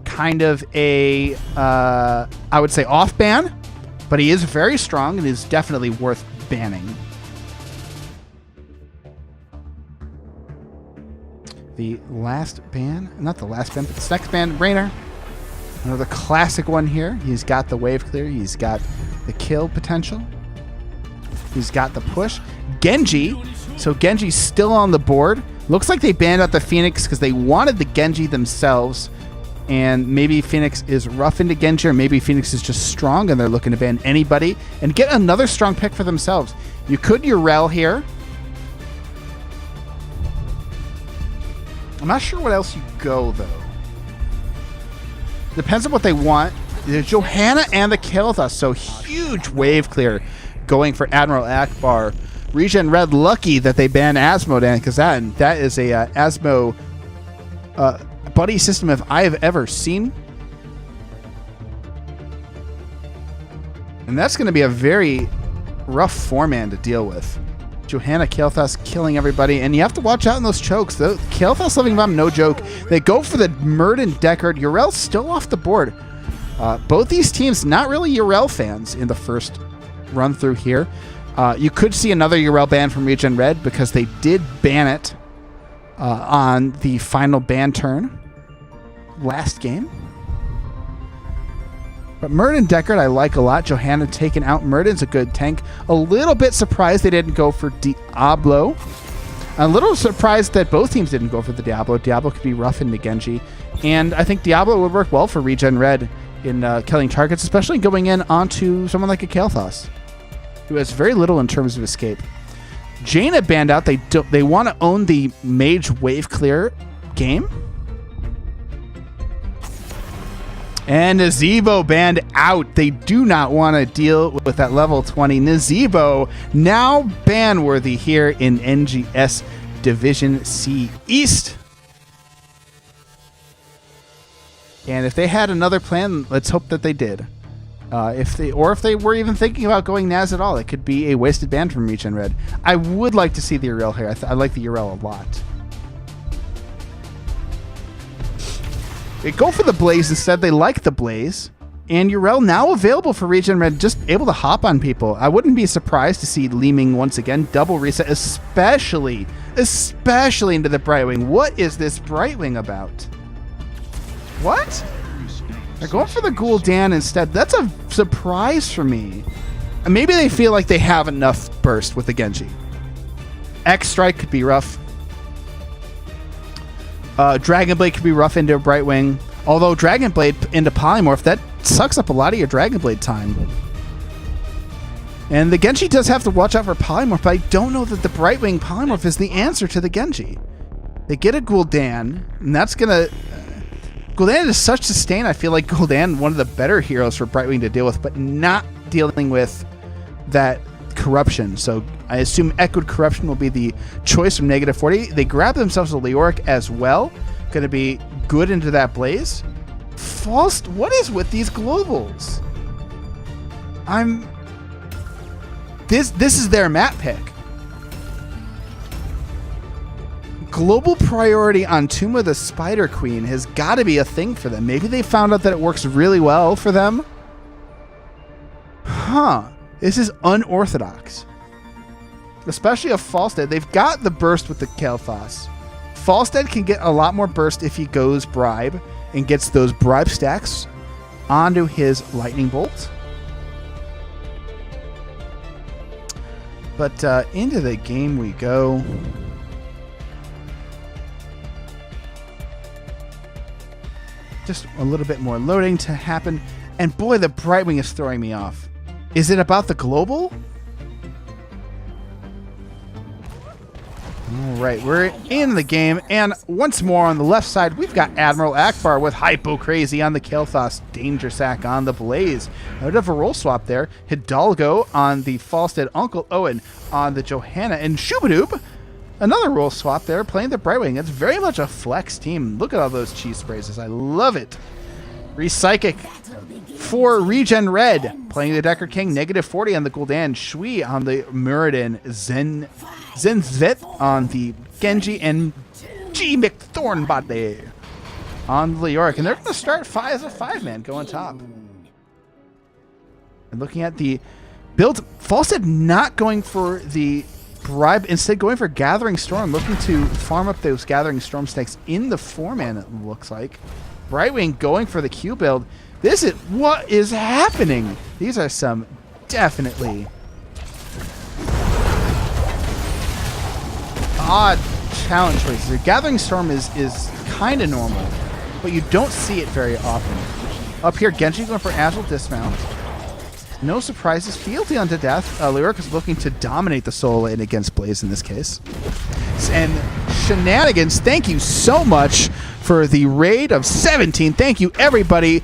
Kind of a, I would say off ban, but he is very strong and is definitely worth banning. The last ban, not the last ban, but the next ban, Raynor. Another classic one here. He's got the wave clear. He's got the kill potential. He's got the push. Genji. So Genji's still on the board. Looks like they banned out the Phoenix because they wanted the Genji themselves. And maybe Phoenix is rough into Genji, or maybe Phoenix is just strong and they're looking to ban anybody and get another strong pick for themselves. You could Urel here. I'm not sure what else you go, though. Depends on what they want. There's Johanna and the Kael'thas, so huge wave clear going for Admiral Ackbar. ReGen Red lucky that they banned Asmodan, because that is a Asmo buddy system if I have ever seen. And that's going to be a very rough four-man to deal with. Johanna, Kael'thas killing everybody, and you have to watch out in those chokes. The Kael'thas living bomb, no joke. They go for the Murden Deckard. Urel's still off the board. Both these teams not really Urel fans in the first run through here. You could see another Urel ban from ReGen Red because they did ban it on the final ban turn last game. But Murden Deckard I like a lot. Johanna taking out Murden's a good tank. A little bit surprised they didn't go for Diablo. A little surprised that both teams didn't go for the Diablo. Diablo could be rough into Genji. And I think Diablo would work well for ReGen Red in killing targets, especially going in onto someone like a Kael'thas, who has very little in terms of escape. Jaina banned out. They want to own the mage wave clear game. And Nazebo banned out. They do not want to deal with that level 20. Nazebo now ban worthy here in NGS Division C East. And if they had another plan, let's hope that they did. If they were even thinking about going Naz at all, it could be a wasted ban from ReGen Red. I would like to see the Urel here. I like the Urel a lot. They go for the Blaze instead. They like the Blaze. And Urel now available for ReGen Red, just able to hop on people. I wouldn't be surprised to see Leeming once again. Double reset, especially into the Brightwing. What is this Brightwing about? What? They're going for the Gul'dan instead. That's a surprise for me. And maybe they feel like they have enough burst with the Genji. X-Strike could be rough. Dragon Blade could be rough into a Brightwing. Although Dragon Blade into Polymorph, that sucks up a lot of your Dragon Blade time. And the Genji does have to watch out for Polymorph, but I don't know that the Brightwing Polymorph is the answer to the Genji. They get a Gul'dan, and that's gonna... Gul'dan is such sustain. I feel like Gul'dan, one of the better heroes for Brightwing to deal with, but not dealing with that corruption. So I assume Echoed Corruption will be the choice from -40. They grab themselves a Leoric as well. Going to be good into that Blaze. Faust, what is with these globals? This is their map pick. Global priority on Tomb of the Spider Queen has got to be a thing for them. Maybe they found out that it works really well for them. Huh. This is unorthodox. Especially a Falstad. They've got the burst with the Kael'thas. Falstad can get a lot more burst if he goes Bribe and gets those Bribe stacks onto his Lightning Bolt. But into the game we go. Just a little bit more loading to happen. And boy, the Brightwing is throwing me off. Is it about the global? All right, we're in the game, and once more on the left side, we've got Admiral Ackbar with Hypo Crazy on the Kael'thas, Danger Sack on the Blaze. A bit of a roll swap there. Hidalgo on the Falstead, Uncle Owen on the Johanna, and Shubadoob, another roll swap there, playing the Brightwing. It's very much a flex team. Look at all those cheese phrases. I love it. Repsychic for ReGen Red, playing the Decker King, -40 on the Gul'dan, Shui on the Muradin, Zenzvet on the Genji, and G. McThornbody on the Leoric. And they're going to start as a 5-man going top. And looking at the build, Falstead not going for the bribe, instead going for Gathering Storm, looking to farm up those Gathering Storm stacks in the 4-man, it looks like. Brightwing going for the Q build. What is happening? These are some definitely odd challenge choices. The Gathering Storm is kind of normal, but you don't see it very often. Up here, Genji going for Agile Dismount. No surprises. Fealty unto Death. Lyric is looking to dominate the solo lane against Blaze in this case. And Shenanigans, thank you so much for the raid of 17. Thank you, everybody,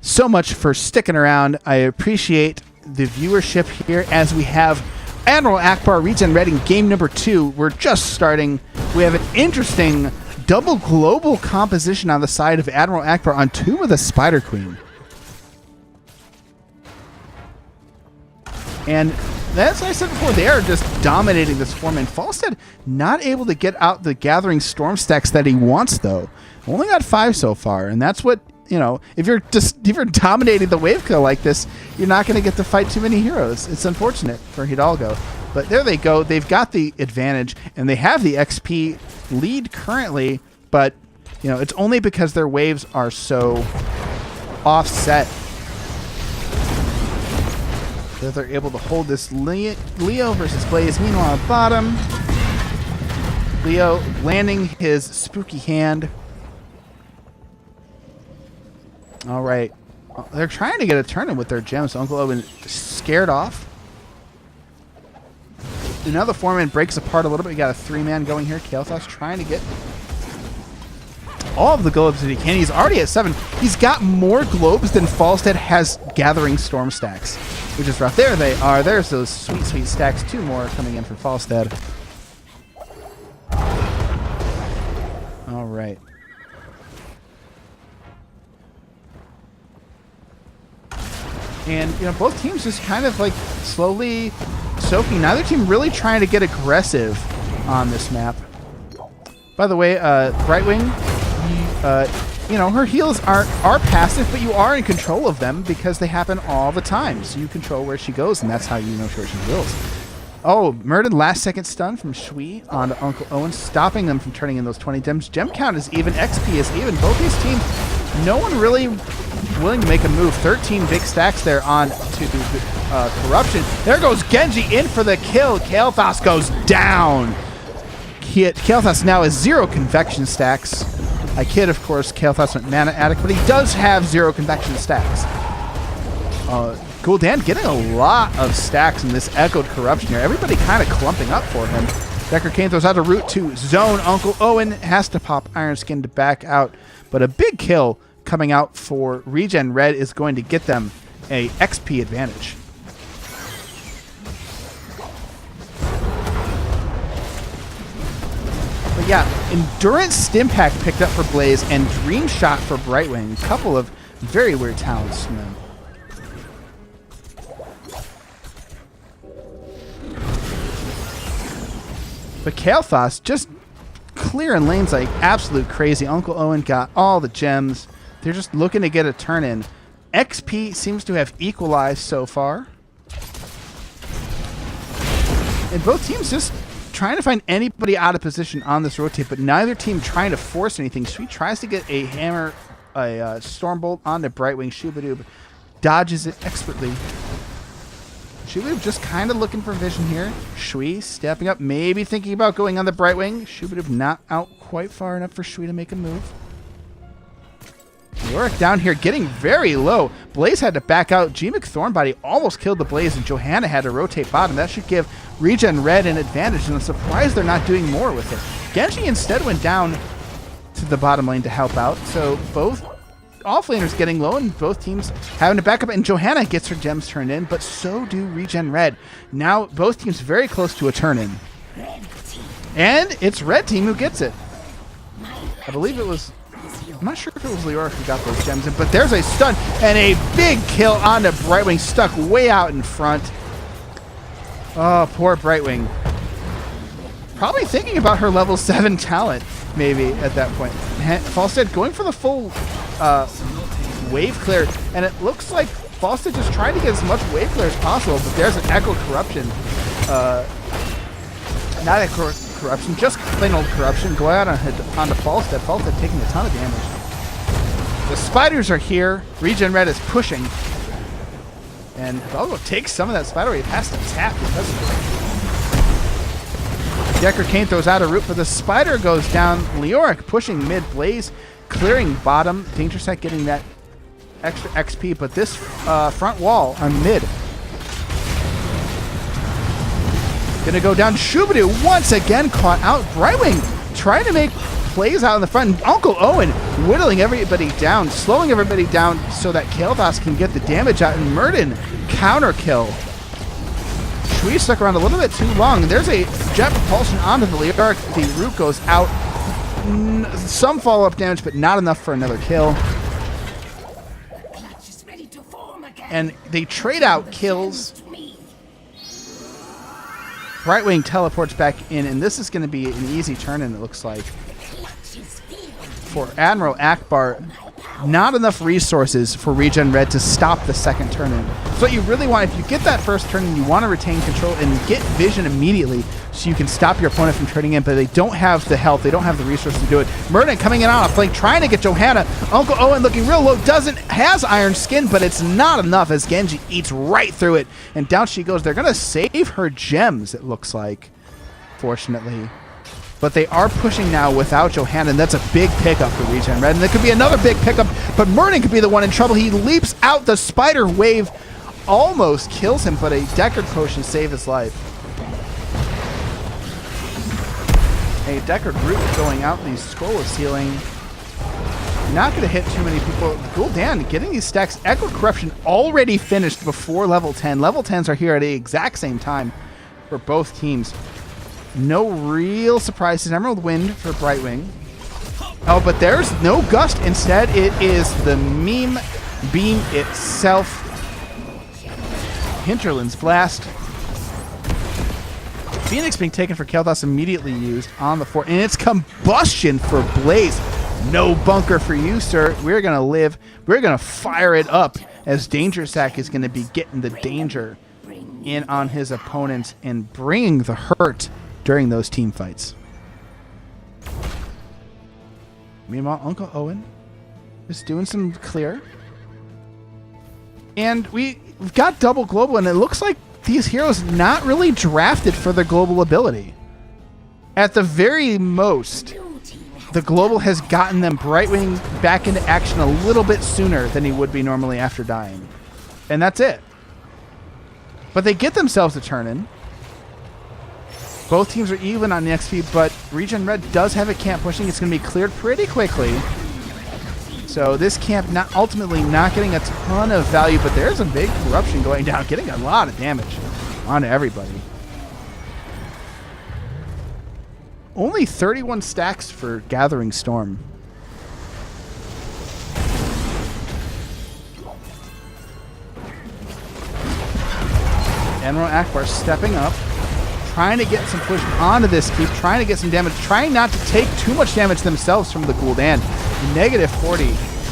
so much for sticking around. I appreciate the viewership here as we have Admiral Ackbar ReGen Red in game number 2. We're just starting. We have an interesting double global composition on the side of Admiral Ackbar on Tomb of the Spider Queen. And as I said before, they are just dominating this 4-man. Falstead not able to get out the Gathering Storm stacks that he wants, though. Only got 5 so far, and that's what, you know, if you're dominating the wave kill like this, you're not going to get to fight too many heroes. It's unfortunate for Hidalgo. But there they go. They've got the advantage, and they have the XP lead currently, but, you know, it's only because their waves are so offset that they're able to hold this Leo versus Blaze. Meanwhile, at bottom, Leo landing his spooky hand. All right. They're trying to get a turn-in with their gems. Uncle Owen scared off. And now the 4-man breaks apart a little bit. We got a 3-man going here. Kael'thas trying to get all of the globes that he can. He's already at 7. He's got more globes than Falstead has Gathering Storm stacks, which is rough. There they are. There's those sweet, sweet stacks. 2 more coming in for Falstead. All right. And, you know, both teams just kind of like slowly soaking. Neither team really trying to get aggressive on this map. By the way, Brightwing, you know, her heals are passive, but you are in control of them because they happen all the time. So you control where she goes, and that's how you know where she goes. Oh, Murden, last second stun from Shui on to Uncle Owen, stopping them from turning in those 20 gems. Gem count is even, XP is even. Both these teams, no one really willing to make a move. 13 big stacks there on to Corruption. There goes Genji in for the kill. Kael'thas goes down. Kael'thas now has 0 convection stacks. I kid, of course, Kael'thas went mana addict, but he does have 0 convection stacks. Gul'dan getting a lot of stacks in this echoed corruption here. Everybody kind of clumping up for him. Decker Kane throws out a route to zone. Uncle Owen has to pop Iron Skin to back out, but a big kill coming out for ReGen Red is going to get them a XP advantage. But yeah, Endurance Stim Pack picked up for Blaze and Dream Shot for Brightwing. A couple of very weird talents from them. But Kael'thas just clearing lanes like absolute crazy. Uncle Owen got all the gems. They're just looking to get a turn in. XP seems to have equalized so far. And both teams just trying to find anybody out of position on this rotate, but neither team trying to force anything. Shui tries to get a hammer, a Stormbolt onto Brightwing. Shubadoob dodges it expertly. Shubadoob just kind of looking for vision here. Shui stepping up, maybe thinking about going on the Brightwing. Shubadoob not out quite far enough for Shui to make a move. Leoric down here getting very low. Blaze had to back out. G-Mick Thornbody almost killed the Blaze, and Johanna had to rotate bottom. That should give ReGen Red an advantage, and I'm surprised they're not doing more with it. Genji instead went down to the bottom lane to help out, so both offlaners getting low and both teams having to back up, and Johanna gets her gems turned in, but so do ReGen Red. Now both teams very close to a turn-in. And it's Red Team who gets it. I believe it was... I'm not sure if it was Leoric who got those gems in, but there's a stun and a big kill onto Brightwing, stuck way out in front. Oh, poor Brightwing. Probably thinking about her level 7 talent, maybe, at that point. Falstead going for the full wave clear, and it looks like Falstead just trying to get as much wave clear as possible, but there's an Echo Corruption. Not Echo Corruption, just plain old Corruption. Go out onto Falstead. Falstead taking a ton of damage. The spiders are here. ReGen Red is pushing. And Velgo takes some of that spider wave. Has to tap because of it. Decker Kane throws out a root, but the spider goes down. Leoric pushing mid. Blaze clearing bottom. Danger Set getting that extra XP, but this front wall on mid. Gonna go down. Shubadu once again caught out. Brightwing trying to make plays out in the front. And Uncle Owen whittling everybody down, slowing everybody down so that Kael'thas can get the damage out. And Murden counter kill. Shui stuck around a little bit too long. There's a jet propulsion onto the Leoric. The root goes out. Some follow-up damage, but not enough for another kill. And they trade out kills. Brightwing teleports back in, and this is going to be an easy turn-in, it looks like. For Admiral Ackbar, not enough resources for ReGen Red to stop the second turn-in. So what you really want, if you get that first turn-in, you want to retain control and get vision immediately so you can stop your opponent from turning in, but they don't have the health, they don't have the resources to do it. Murden coming in on a flank, trying to get Johanna. Uncle Owen looking real low, has Iron Skin, but it's not enough as Genji eats right through it, and down she goes. They're going to save her gems, it looks like, fortunately. But they are pushing now without Johanna, and that's a big pickup for ReGen Red. And there could be another big pickup, but Murden could be the one in trouble. He leaps out, the spider wave almost kills him, but a Deckard potion saved his life. A Deckard root going out, and the scroll is sealing. Not going to hit too many people. Gul'dan getting these stacks. Echo Corruption already finished before level 10. Level 10s are here at the exact same time for both teams. No real surprises. Emerald Wind for Brightwing. Oh, but there's no Gust. Instead, it is the meme beam itself. Hinterland's Blast. Phoenix being taken for Kael'thas, immediately used on the fort. And it's Combustion for Blaze. No bunker for you, sir. We're going to live. We're going to fire it up as Danger Sack is going to be getting the danger in on his opponents and bringing the hurt during those team fights. Meanwhile, Uncle Owen is doing some clear. And we've got double global, and it looks like these heroes not really drafted for their global ability. At the very most, the global has gotten them Brightwing back into action a little bit sooner than he would be normally after dying. And that's it. But they get themselves a turn-in. Both teams are even on the XP, but ReGen Red does have a camp pushing. It's going to be cleared pretty quickly. So this camp ultimately not getting a ton of value, but there's a big corruption going down, getting a lot of damage onto everybody. Only 31 stacks for Gathering Storm. Admiral Ackbar stepping up, trying to get some push onto this keep, trying to get some damage, trying not to take too much damage themselves from the Gul'dan. Negative 40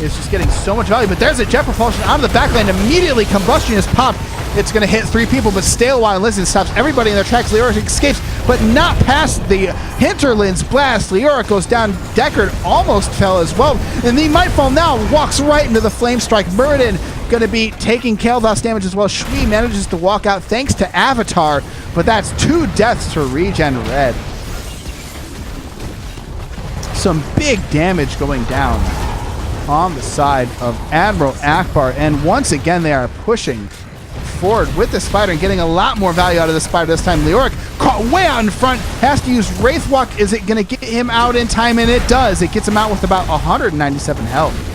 is just getting so much value, but there's a jet propulsion onto the backline. Immediately, Combustion is popped. It's going to hit 3 people, but stay a while and listen. Stops everybody in their tracks. Leoric escapes, but not past the Hinterland's Blast. Leoric goes down. Deckard almost fell as well, and he might fall now. Walks right into the Flame Strike. Murden going to be taking Kael'thas damage as well. Shui manages to walk out thanks to Avatar, but that's 2 deaths to ReGen Red. Some big damage going down. on the side of Admiral Ackbar. And once again, they are pushing forward with the Spider and getting a lot more value out of the Spider this time. Leoric caught way out in front, has to use Wraithwalk. Is it going to get him out in time? And it does. It gets him out with about 197 health.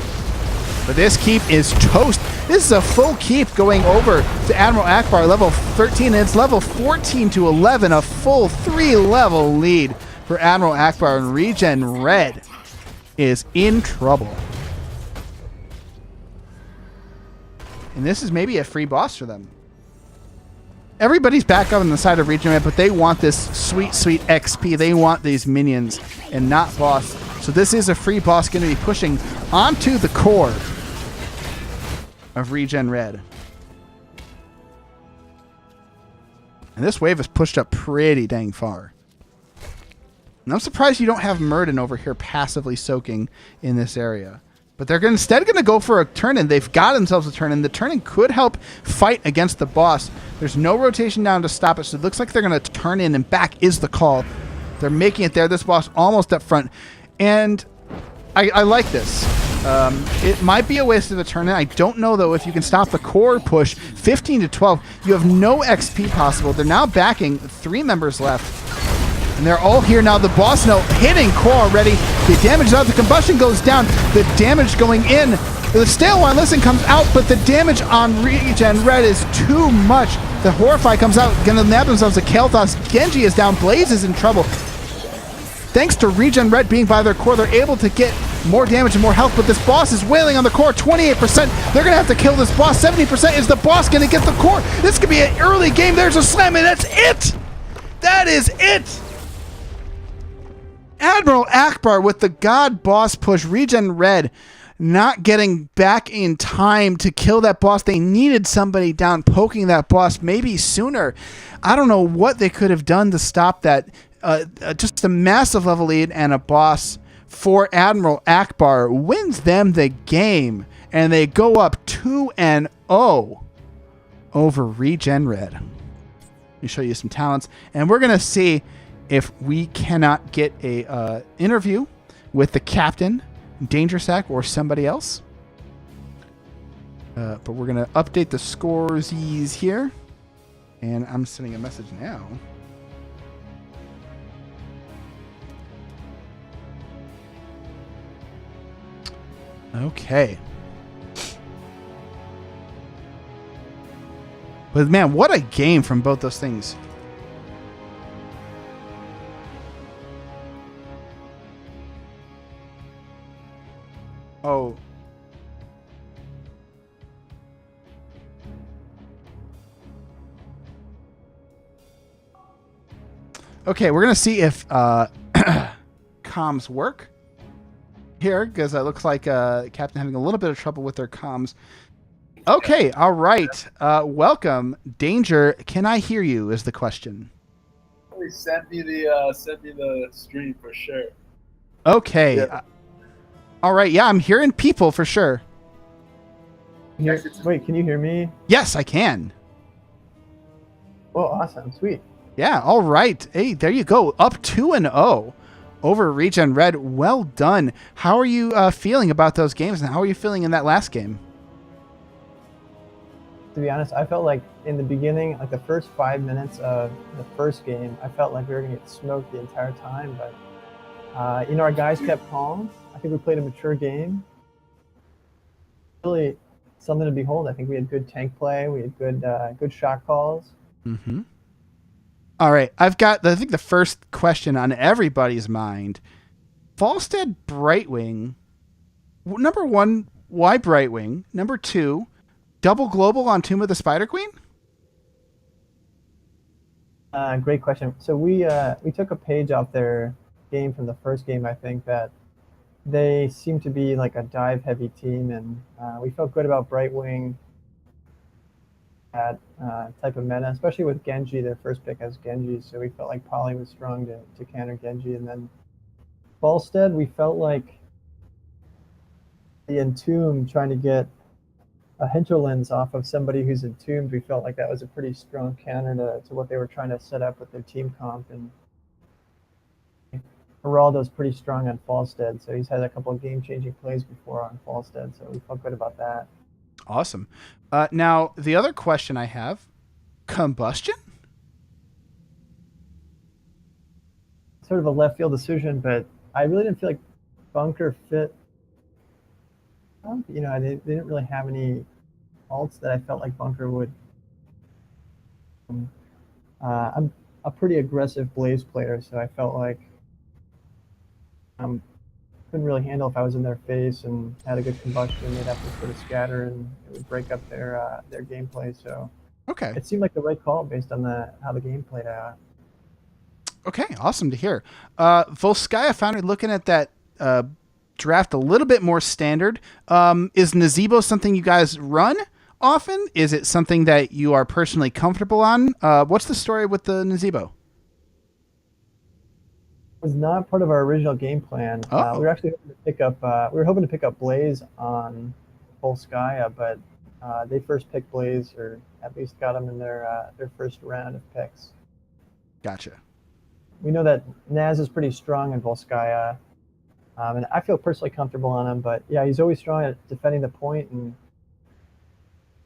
But this keep is toast. This is a full keep going over to Admiral Ackbar, level 13, and it's level 14 to 11, a full 3-level lead for Admiral Ackbar, and ReGen Red is in trouble. And this is maybe a free boss for them. Everybody's back up on the side of ReGen Red, but they want this sweet, sweet XP. They want these minions and not boss. So this is a free boss going to be pushing onto the core of ReGen Red. And this wave is pushed up pretty dang far. And I'm surprised you don't have Murden over here passively soaking in this area. But they're instead going to go for a turn-in. They've got themselves a turn-in. The turn-in could help fight against the boss. There's no rotation down to stop it, so it looks like they're going to turn in, and back is the call. They're making it there. This boss almost up front. And I like this. It might be a waste of a turn-in. I don't know, though, if you can stop the core push. 15 to 12. You have no XP possible. They're now backing 3 members left. And they're all here now. The boss now hitting core already. The damage out. The combustion goes down. The damage going in. The stale one, listen, comes out, but the damage on ReGen Red is too much. The Horrify comes out. Gonna nab themselves a Kael'thas. Genji is down. Blaze is in trouble. Thanks to ReGen Red being by their core, they're able to get more damage and more health, but this boss is wailing on the core. 28%. They're going to have to kill this boss. 70%. Is the boss going to get the core? This could be an early game. There's a slam, and that's it. That is it. Admiral Ackbar with the God boss push. ReGen Red not getting back in time to kill that boss. They needed somebody down poking that boss maybe sooner. I don't know what they could have done to stop that. Just a massive level lead and a boss for Admiral Ackbar wins them the game, and they go up 2-0 over ReGen Red. Let me show you some talents, and we're gonna see if we cannot get a interview with the captain, Danger Sack, or somebody else. But we're gonna update the scores here, and I'm sending a message now. Okay. But man, what a game from both those things. Oh. Okay, we're going to see if comms work here, because it looks like Captain having a little bit of trouble with their comms. Okay, all right. Welcome, Danger. Can I hear you? Is the question. Send me the stream for sure. Okay. Yeah. All right. Yeah, I'm hearing people for sure. Wait, can you hear me? Yes, I can. Oh, awesome, sweet. Yeah. All right. Hey, there you go. Up 2-0 over ReGen Red. Well done. How are you feeling about those games, and how are you feeling in that last game? To be honest, I felt like in the beginning, like the first 5 minutes of the first game, I felt like we were going to get smoked the entire time. But, our guys kept calm. I think we played a mature game. Really something to behold. I think we had good tank play. We had good shot calls. Mm-hmm. All right. I've got, I think, the first question on everybody's mind. Falstead Brightwing. Number one, why Brightwing? Number two, double global on Tomb of the Spider Queen? Great question. So we took a page off their game from the first game. I think that they seem to be like a dive heavy team, and we felt good about Brightwing, that type of meta, especially with Genji. Their first pick as Genji, so we felt like Polly was strong to counter Genji. And then Falstead, we felt like the Entomb trying to get a hinterlands off of somebody who's entombed. We felt like that was a pretty strong counter to what they were trying to set up with their team comp. And Geraldo's pretty strong on Falstead, so he's had a couple of game-changing plays before on Falstead, so we felt good about that. Awesome. Now, the other question I have, combustion? Sort of a left field decision, but I really didn't feel like bunker fit. You know, they didn't really have any alts that I felt like bunker would. I'm a pretty aggressive blaze player, so I felt like couldn't really handle if I was in their face and had a good combustion. They'd have to sort of scatter, and it would break up their gameplay. So Okay. it seemed like the right call based on how the game played out. Okay, awesome to hear. Volskaya Foundry, looking at that draft a little bit more standard. Is Nazebo something you guys run often? Is it something that you are personally comfortable on? What's the story with the Nazebo? It was not part of our original game plan. We were actually hoping to pick up. We were hoping to pick up Blaze on Volskaya, but they first picked Blaze, or at least got him in their first round of picks. Gotcha. We know that Naz is pretty strong in Volskaya, and I feel personally comfortable on him. But yeah, he's always strong at defending the point, and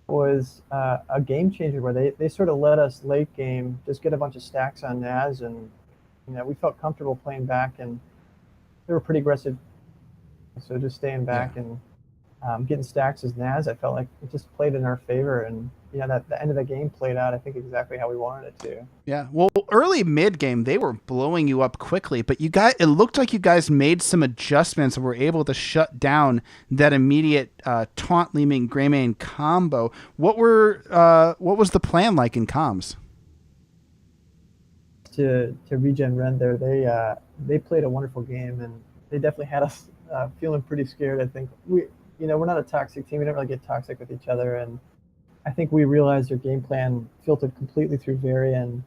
was a game changer where they sort of let us late game just get a bunch of stacks on Naz, and you know, we felt comfortable playing back, and they were pretty aggressive. So just staying back and getting stacks as Naz, I felt like it just played in our favor, and that the end of the game played out, I think, exactly how we wanted it to. Yeah. Well, early mid game, they were blowing you up quickly, but it looked like you guys made some adjustments and were able to shut down that immediate taunt Li-Ming Greymane combo. What was the plan like in comms? To ReGen Ren there, they played a wonderful game, and they definitely had us feeling pretty scared. I think we're not a toxic team. We don't really get toxic with each other, and I think we realized their game plan filtered completely through Varian,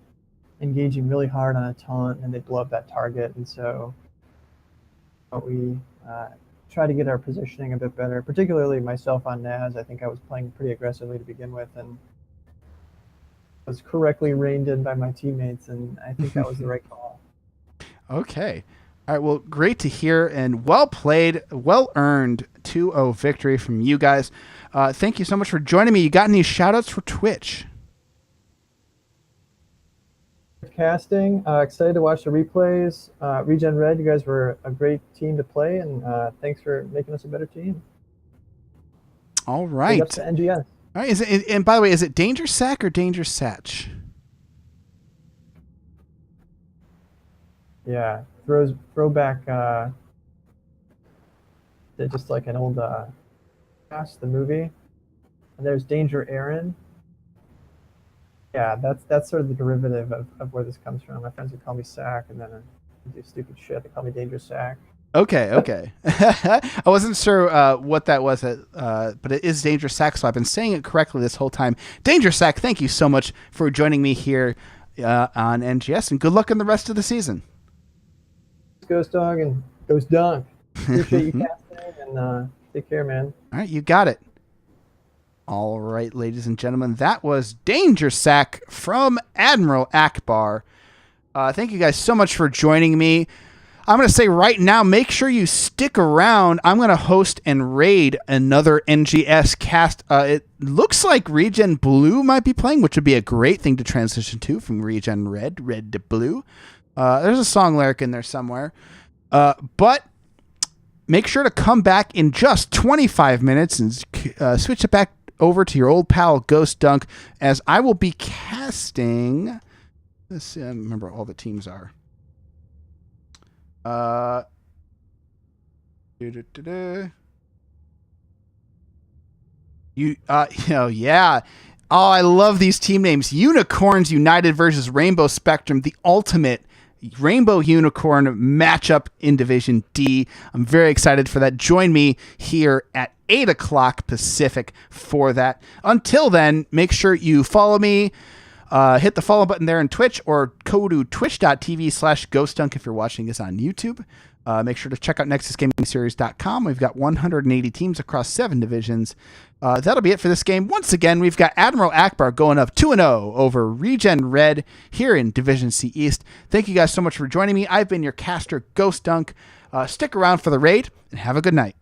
engaging really hard on a taunt, and they blow up that target. And so we try to get our positioning a bit better, particularly myself on Naz. I think I was playing pretty aggressively to begin with, and was correctly reined in by my teammates, and I think that was the right call. Okay. All right, well, great to hear, and well played, well earned 2-0 victory from you guys. Thank you so much for joining me. You got any shout-outs for Twitch? Casting, excited to watch the replays. ReGen Red, you guys were a great team to play, and thanks for making us a better team. All right. Big ups to NGS. All right, and by the way, is it Danger Sack or Danger Satch? Yeah, throwback. Just like an old cast, the movie. And there's Danger Aaron. Yeah, that's sort of the derivative of where this comes from. My friends would call me Sack, and then I do stupid shit. They call me Danger Sack. Okay. I wasn't sure what that was, but it is Danger Sack, so I've been saying it correctly this whole time. Danger Sack, thank you so much for joining me here on NGS, and good luck in the rest of the season. Ghost Dog and Ghost Dunk. Appreciate you casting, and take care, man. All right, you got it. All right, ladies and gentlemen, that was Danger Sack from Admiral Ackbar. Thank you guys so much for joining me. I'm going to say right now, make sure you stick around. I'm going to host and raid another NGS cast. It looks like ReGen Blue might be playing, which would be a great thing to transition to from ReGen Red to Blue. There's a song lyric in there somewhere. But make sure to come back in just 25 minutes and switch it back over to your old pal Ghost Dunk, as I will be casting. Let's see, I remember all the teams are. Yeah. Oh, I love these team names. Unicorns United versus Rainbow Spectrum, the ultimate Rainbow Unicorn matchup in Division D. I'm very excited for that. Join me here at 8 o'clock Pacific for that. Until then, make sure you follow me. Hit the follow button there on Twitch, or go to twitch.tv/GhostDunk if you're watching this on YouTube. Make sure to check out NexusGamingSeries.com. We've got 180 teams across 7 divisions. That'll be it for this game. Once again, we've got Admiral Ackbar going up 2-0 over ReGen Red here in Division C East. Thank you guys so much for joining me. I've been your caster, Ghost Dunk. Stick around for the raid, and have a good night.